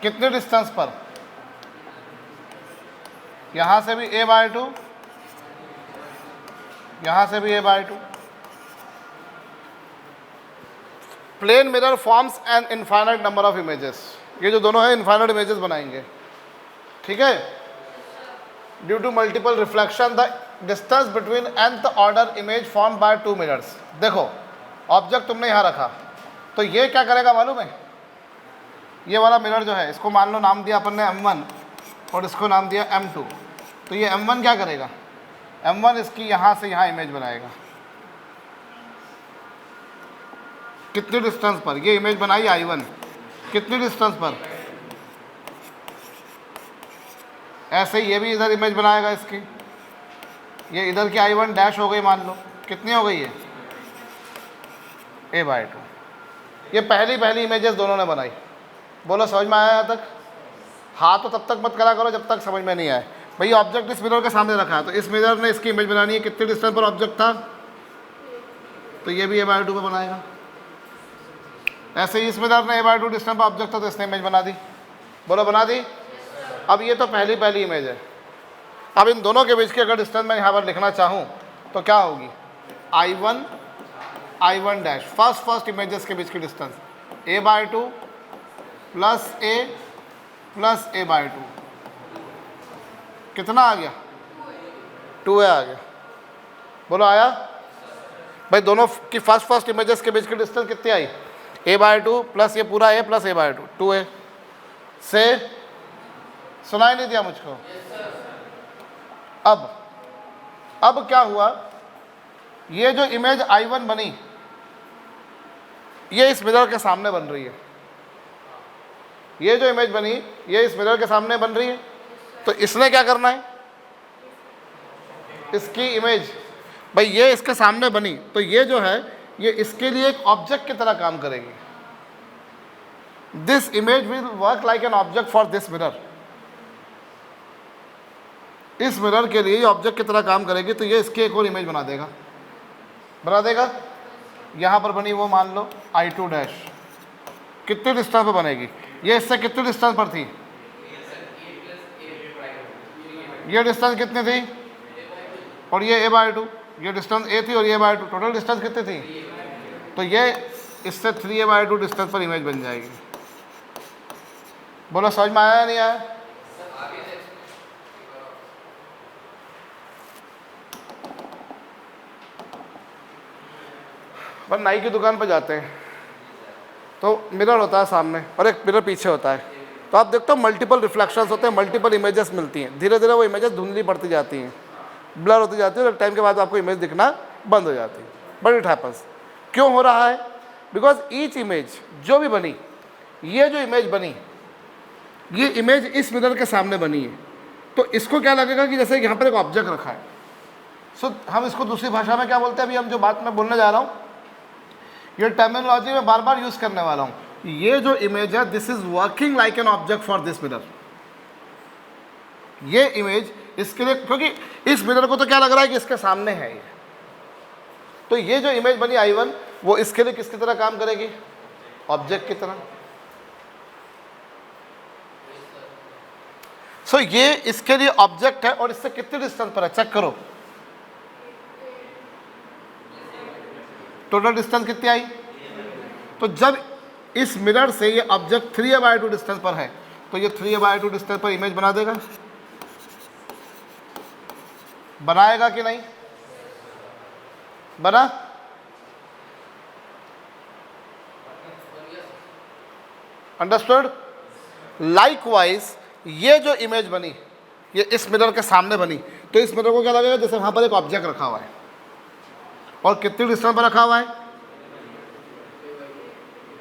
कितने डिस्टेंस पर? यहां से भी a/2, यहां से भी a/2। Plane mirror forms an infinite number of images. ये जो दोनों है इनफाइनाइट इमेजेस बनाएंगे। ठीक है, due to multiple reflection the distance between nth order image form by 2 mirrors. देखो ऑब्जेक्ट तुमने यहाँ रखा, तो ये क्या करेगा मालूम है? ये वाला मिरर जो है, इसको मान लो नाम दिया अपन ने m1 और इसको नाम दिया m2। तो ये m1 क्या करेगा? m1 इसकी यहाँ से यहाँ इमेज बनाएगा। कितनी डिस्टेंस पर? ये इमेज बनाई i1, कितनी डिस्टेंस पर? ऐसे ही ये भी इधर इमेज बनाएगा इसकी। ये इधर की i1 डैश हो गई, मान लो कितनी हो गई है? a/2। ये पहली इमेजेस दोनों ने बनाई। बोलो समझ में आया यहाँ तक? हाँ तो तब तक मत करा करो जब तक समझ में नहीं आए। भैया ऑब्जेक्ट इस मिरर के सामने रखा है, तो इस मिरर ने इसकी इमेज बनानी है। कितने डिस्टेंस पर ऑब्जेक्ट था? तो ये भी a/2 पे बनाएगा। ऐसे ही इस मिरर ने a/2 डिस्टेंस पर ऑब्जेक्ट था, तो इसने इमेज बना दी। बोलो बना दी? अब ये तो पहली इमेज है। अब इन दोनों के बीच की अगर डिस्टेंस मैं यहाँ पर लिखना चाहूँ तो क्या होगी? I1 डैश, फर्स्ट इमेजेस के बीच की distance a/2 plus a plus a/2। कितना आ गया? 2a आ गया। बोलो आया? भाई दोनों की फर्स्ट इमेजेस के बीच की डिस्टेंस कितनी आई? a/2 प्लस ये पूरा a प्लस a/2, 2a। से सुनाई नहीं दिया मुझको? अब क्या हुआ? ये जो इमेज I1 बनी, ये इस मिरर के सामने बन रही है। ये जो इमेज बनी ये इस मिरर के सामने बन रही है। तो इसने क्या करना है? इसकी इमेज, भाई ये इसके सामने बनी, तो ये जो है ये इसके लिए एक ऑब्जेक्ट की तरह काम करेगी। This image will work like an object for this mirror. इस मिरर के लिए ऑब्जेक्ट की तरह काम करेगी, तो ये इसकी एक और इमेज बना देगा। यहाँ पर बनी वो मान लो I2 डैश, कितने डिस्टेंस पर बनेगी? ये इससे कितने डिस्टेंस पर थी? ये डिस्टेंस कितनी थी? और ये a/2, ये डिस्टेंस a थी और ये a/2, टोटल डिस्टेंस कितनी थी? तो ये इससे 3a/2 डिस्टेंस पर इमेज बन जाएगी। बोलो समझ में आया या नहीं आया? पर नाई की दुकान पर जाते हैं तो मिरर होता है सामने और एक मिरर पीछे होता है। तो आप देखते हो मल्टीपल रिफ्लेक्शंस होते हैं, मल्टीपल इमेजेस मिलती हैं, धीरे धीरे वो इमेजेस धुंधली पड़ती जाती हैं, ब्लर होती जाती है, और टाइम के बाद आपको इमेज दिखना बंद हो जाती है। But it happens. क्यों हो रहा है? बिकॉज ईच इमेज जो भी बनी, ये जो इमेज बनी, ये इमेज इस मिरर के सामने बनी है, तो इसको क्या लगेगा कि जैसे यहाँ पर एक ऑब्जेक्ट रखा है। सो हम इसको दूसरी भाषा में क्या बोलते हैं, अभी हम जो बात मैं बोलने जा रहा हूँ, ये टर्मिनोलॉजी में बार बार यूज़ करने वाला हूँ। ये जो इमेज है, this is working like an object for this mirror. ये इमेज इसके लिए, क्योंकि इस मिरर को तो क्या लग रहा है कि इसके सामने है ये, तो ये जो इमेज बनी I1, वो इसके लिए किसकी तरह काम करेगी? ऑब्जेक्ट की तरह। सो ये इसके लिए ऑब्जेक्ट है, और इससे कितने डिस्टेंस पर है चेक करो। टोटल डिस्टेंस कितनी आई? तो जब इस मिरर से ये ऑब्जेक्ट 3a/2 डिस्टेंस पर है, तो ये 3a/2 डिस्टेंस पर इमेज बना देगा, बनाएगा कि नहीं? बना? अंडरस्टूड? लाइकवाइज ये जो इमेज बनी, ये इस मिरर के सामने बनी, तो इस मिरर को क्या लगेगा जैसे वहां पर एक ऑब्जेक्ट रखा हुआ है, और कितनी डिस्टेंस पर रखा हुआ है?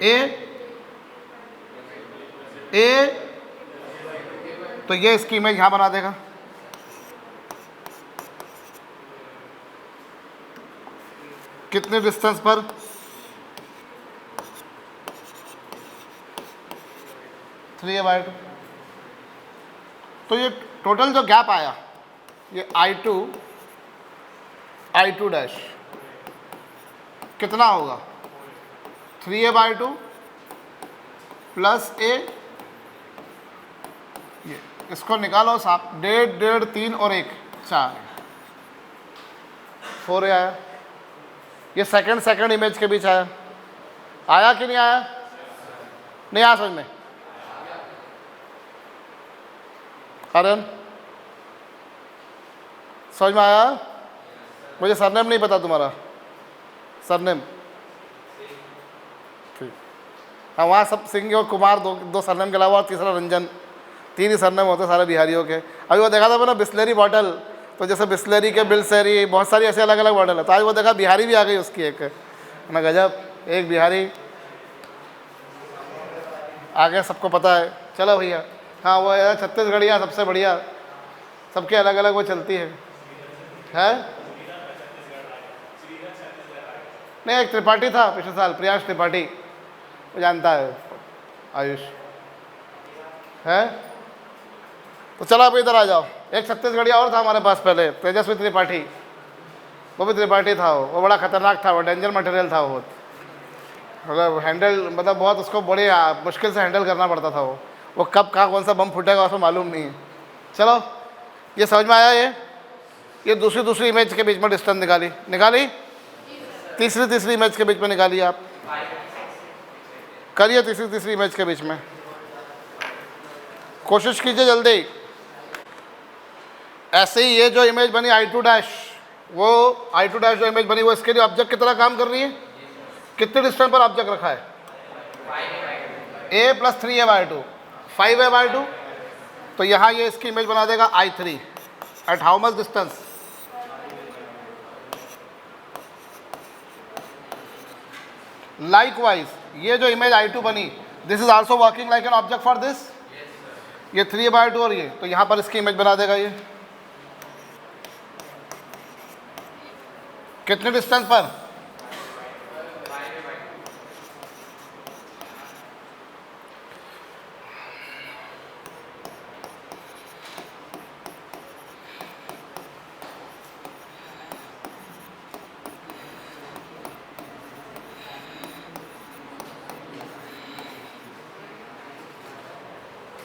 ए, तो ये इसकी इमेज यहां बना देगा। कितने डिस्टेंस पर? Three a/2। तो ये टोटल जो गैप आया, ये I2 डैश कितना होगा? 3a/2 प्लस a, ये इसको निकालो साहब, 1.5, 3 और 1 4, 4a आया। ये सेकंड इमेज के बीच आया, आया कि नहीं आया? नहीं आया समझ में? कारण समझ में आया? मुझे सरनेम नहीं पता तुम्हारा सरनेम? ठीक। हाँ, वहाँ सब सिंह और कुमार दो सरनेम के अलावा, और तीसरा रंजन, 3 ही सरनेम होते सारे बिहारियों के। अभी वो देखा था मैंने बिस्लेरी बॉटल, तो जैसे बिस्लेरी के बिलसेरी, बहुत सारी ऐसे अलग अलग बॉटल है, तो आज वो देखा बिहारी भी आ गई उसकी एक, ना गजब, एक बिहारी आ गया, सबको पता है। चलो भैया, हाँ वो है छत्तीसगढ़िया सबसे बढ़िया, सबके अलग अलग वो चलती है। नहीं, एक त्रिपाठी था पिछले साल, प्रियांश त्रिपाठी, वो जानता है आयुष है। तो चलो आप इधर आ जाओ। एक छत्तीसगढ़िया और था हमारे पास पहले, तेजस्वी त्रिपाठी, वो भी त्रिपाठी था। वो बड़ा खतरनाक था, वो डेंजर मटेरियल था, वो मतलब हैंडल, मतलब बहुत उसको बड़े मुश्किल से हैंडल करना पड़ता था। वो कब कहाँ कौन सा बम फूटेगा उसको मालूम नहीं है। चलो ये समझ में आया? ये दूसरी इमेज के बीच में डिस्टेंस निकाली, तीसरी इमेज के बीच में निकालिए। आप करिए तीसरी इमेज के बीच में, कोशिश कीजिए जल्दी। ऐसे ही ये जो इमेज बनी I2 डैश, वो I2 डैश जो इमेज बनी, वो इसके लिए ऑब्जेक्ट की तरह काम कर रही है। कितने डिस्टेंस पर ऑब्जेक्ट रखा है? a + 3a/2, 5a/2। तो यहाँ ये इसकी इमेज बना देगा I3 at how much distance? Likewise ये जो इमेज I2 बनी, this is also working like an object for this, ये 3a/2 और ये, तो यहाँ पर इसकी इमेज बना देगा। ये कितने डिस्टेंस पर?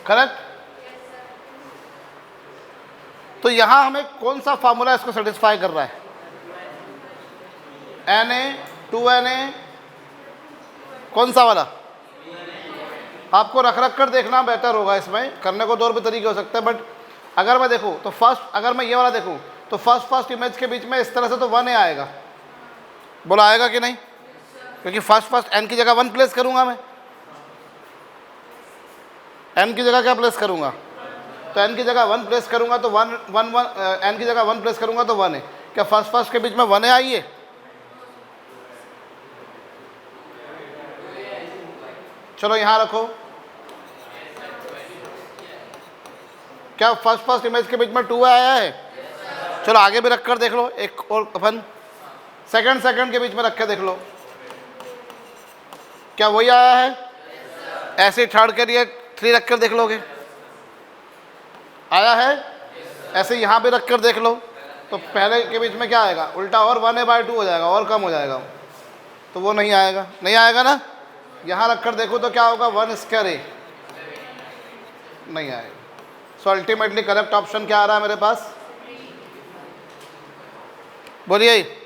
करेक्ट? तो यहां हमें कौन सा फार्मूला इसको सेटिस्फाई कर रहा है? Na 2Na, कौन सा वाला? आपको रख कर देखना बेहतर होगा, इसमें करने को 2 भी तरीके हो सकते हैं। बट अगर मैं देखूं तो अगर मैं ये वाला देखूं तो फर्स्ट इमेज के बीच में इस तरह से तो 1A आएगा। बोला आएगा कि नहीं? क्योंकि फर्स्ट n की जगह 1 प्लेस करूंगा मैं। n की जगह क्या प्लेस करूँगा, तो n की जगह 1 प्लेस करूँगा तो 1 1 1 n की जगह 1 प्लेस करूँगा तो 1 है। क्या फर्स्ट के बीच में 1 है आइए, चलो यहाँ रखो। क्या फर्स्ट इमेज के बीच में 2 आया है? चलो आगे भी रख कर देख लो, एक और अपन सेकंड के बीच में रख के देख लो, क्या वही आया है? ऐसे थर्ड के लिए 3 रख कर देख लोगे, आया है? ऐसे यहाँ भी रख कर देख लो, तो पहले के बीच में क्या आएगा? उल्टा और 1/2 हो जाएगा, और कम हो जाएगा, तो वो नहीं आएगा, नहीं आएगा ना। यहाँ रख कर देखो तो क्या होगा? 1² a, नहीं आएगा। सो अल्टीमेटली करेक्ट ऑप्शन क्या आ रहा है मेरे पास? बोलिए।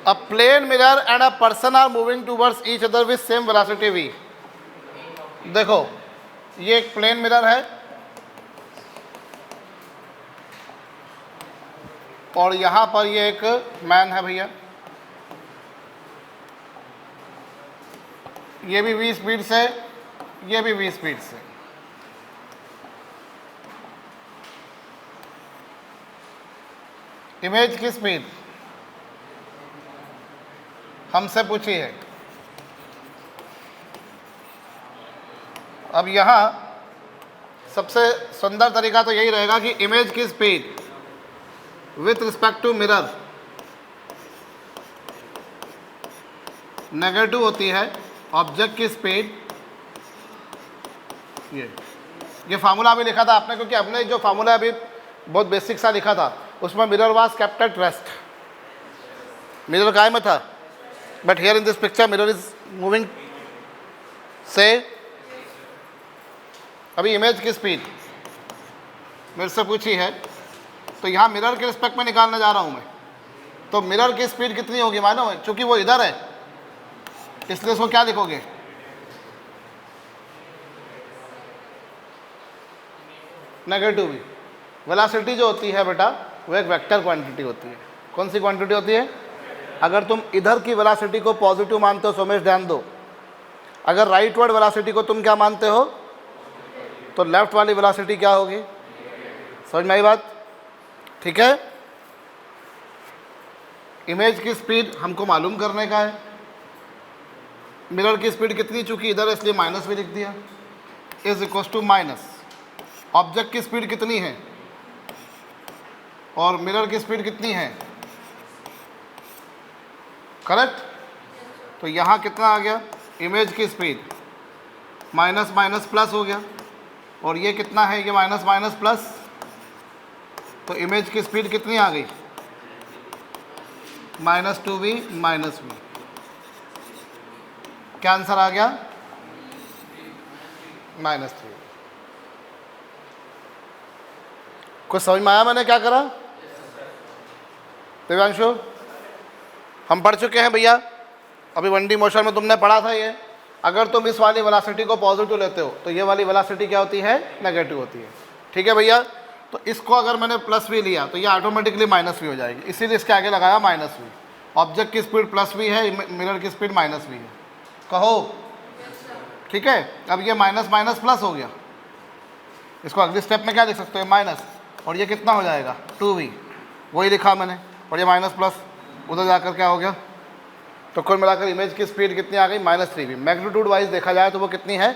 A plane mirror and a person are moving towards each other with same velocity v। देखो ये एक प्लेन मिरर है और यहाँ पर ये एक मैन है भैया, ये भी v स्पीड से, ये भी v स्पीड से। इमेज की स्पीड हमसे पूछी है। अब यहाँ सबसे सुंदर तरीका तो यही रहेगा कि इमेज की speed with respect to mirror negative होती है, ऑब्जेक्ट की स्पीड ये फार्मूला अभी लिखा था आपने, क्योंकि आपने जो फार्मूला अभी बहुत बेसिक सा लिखा था उसमें mirror was kept at rest, mirror काय में था, but here in this picture mirror is moving से। अभी इमेज की स्पीड मेरे से पूछी है तो यहाँ मिरर के रिस्पेक्ट में निकालने जा रहा हूँ मैं, तो मिरर की स्पीड कितनी होगी मानो, चूंकि वो इधर है इसलिए इसको क्या लिखोगे? Negative v। वेलोसिटी जो होती है बेटा वो एक वेक्टर क्वांटिटी होती है। कौन सी क्वांटिटी होती है? अगर तुम इधर की वेलोसिटी को पॉजिटिव मानते हो, सोमेश ध्यान दो, अगर राइट वर्ड वेलोसिटी को तुम क्या मानते हो तो लेफ्ट वाली वेलोसिटी क्या होगी? समझ में आई बात? ठीक है, इमेज की स्पीड हमको मालूम करने का है, मिरर की स्पीड कितनी, चूंकि इधर है इसलिए माइनस भी लिख दिया, is equal to minus object की स्पीड कितनी है और मिरर की स्पीड कितनी है, करेक्ट। तो यहाँ कितना आ गया? इमेज की स्पीड माइनस माइनस प्लस हो गया, और ये कितना है? ये माइनस माइनस प्लस, तो इमेज की स्पीड कितनी आ गई? -2v -v। क्या आंसर आ गया? -3। कुछ समझ में आया मैंने क्या करा? दिव्यांशु, हम पढ़ चुके हैं भैया, अभी 1D मोशन में तुमने पढ़ा था ये, अगर तुम इस वाली वेलोसिटी को पॉजिटिव लेते हो तो ये वाली वेलोसिटी क्या होती है? नेगेटिव होती है। ठीक है भैया, तो इसको अगर मैंने +v लिया तो ये ऑटोमेटिकली -v हो जाएगी, इसीलिए इसके आगे लगाया -v। ऑब्जेक्ट की स्पीड +v है, मिरर की स्पीड -v है, कहो ठीक है। अब ये माइनस माइनस प्लस हो गया, इसको अगले स्टेप में क्या लिख सकते हो? माइनस, और ये कितना हो जाएगा? 2v, वही लिखा मैंने, और ये माइनस प्लस उधर जाकर क्या हो गया? तो कुल मिलाकर इमेज की स्पीड कितनी आ गई? -3v। मैग्नीट्यूड वाइज देखा जाए तो वो कितनी है?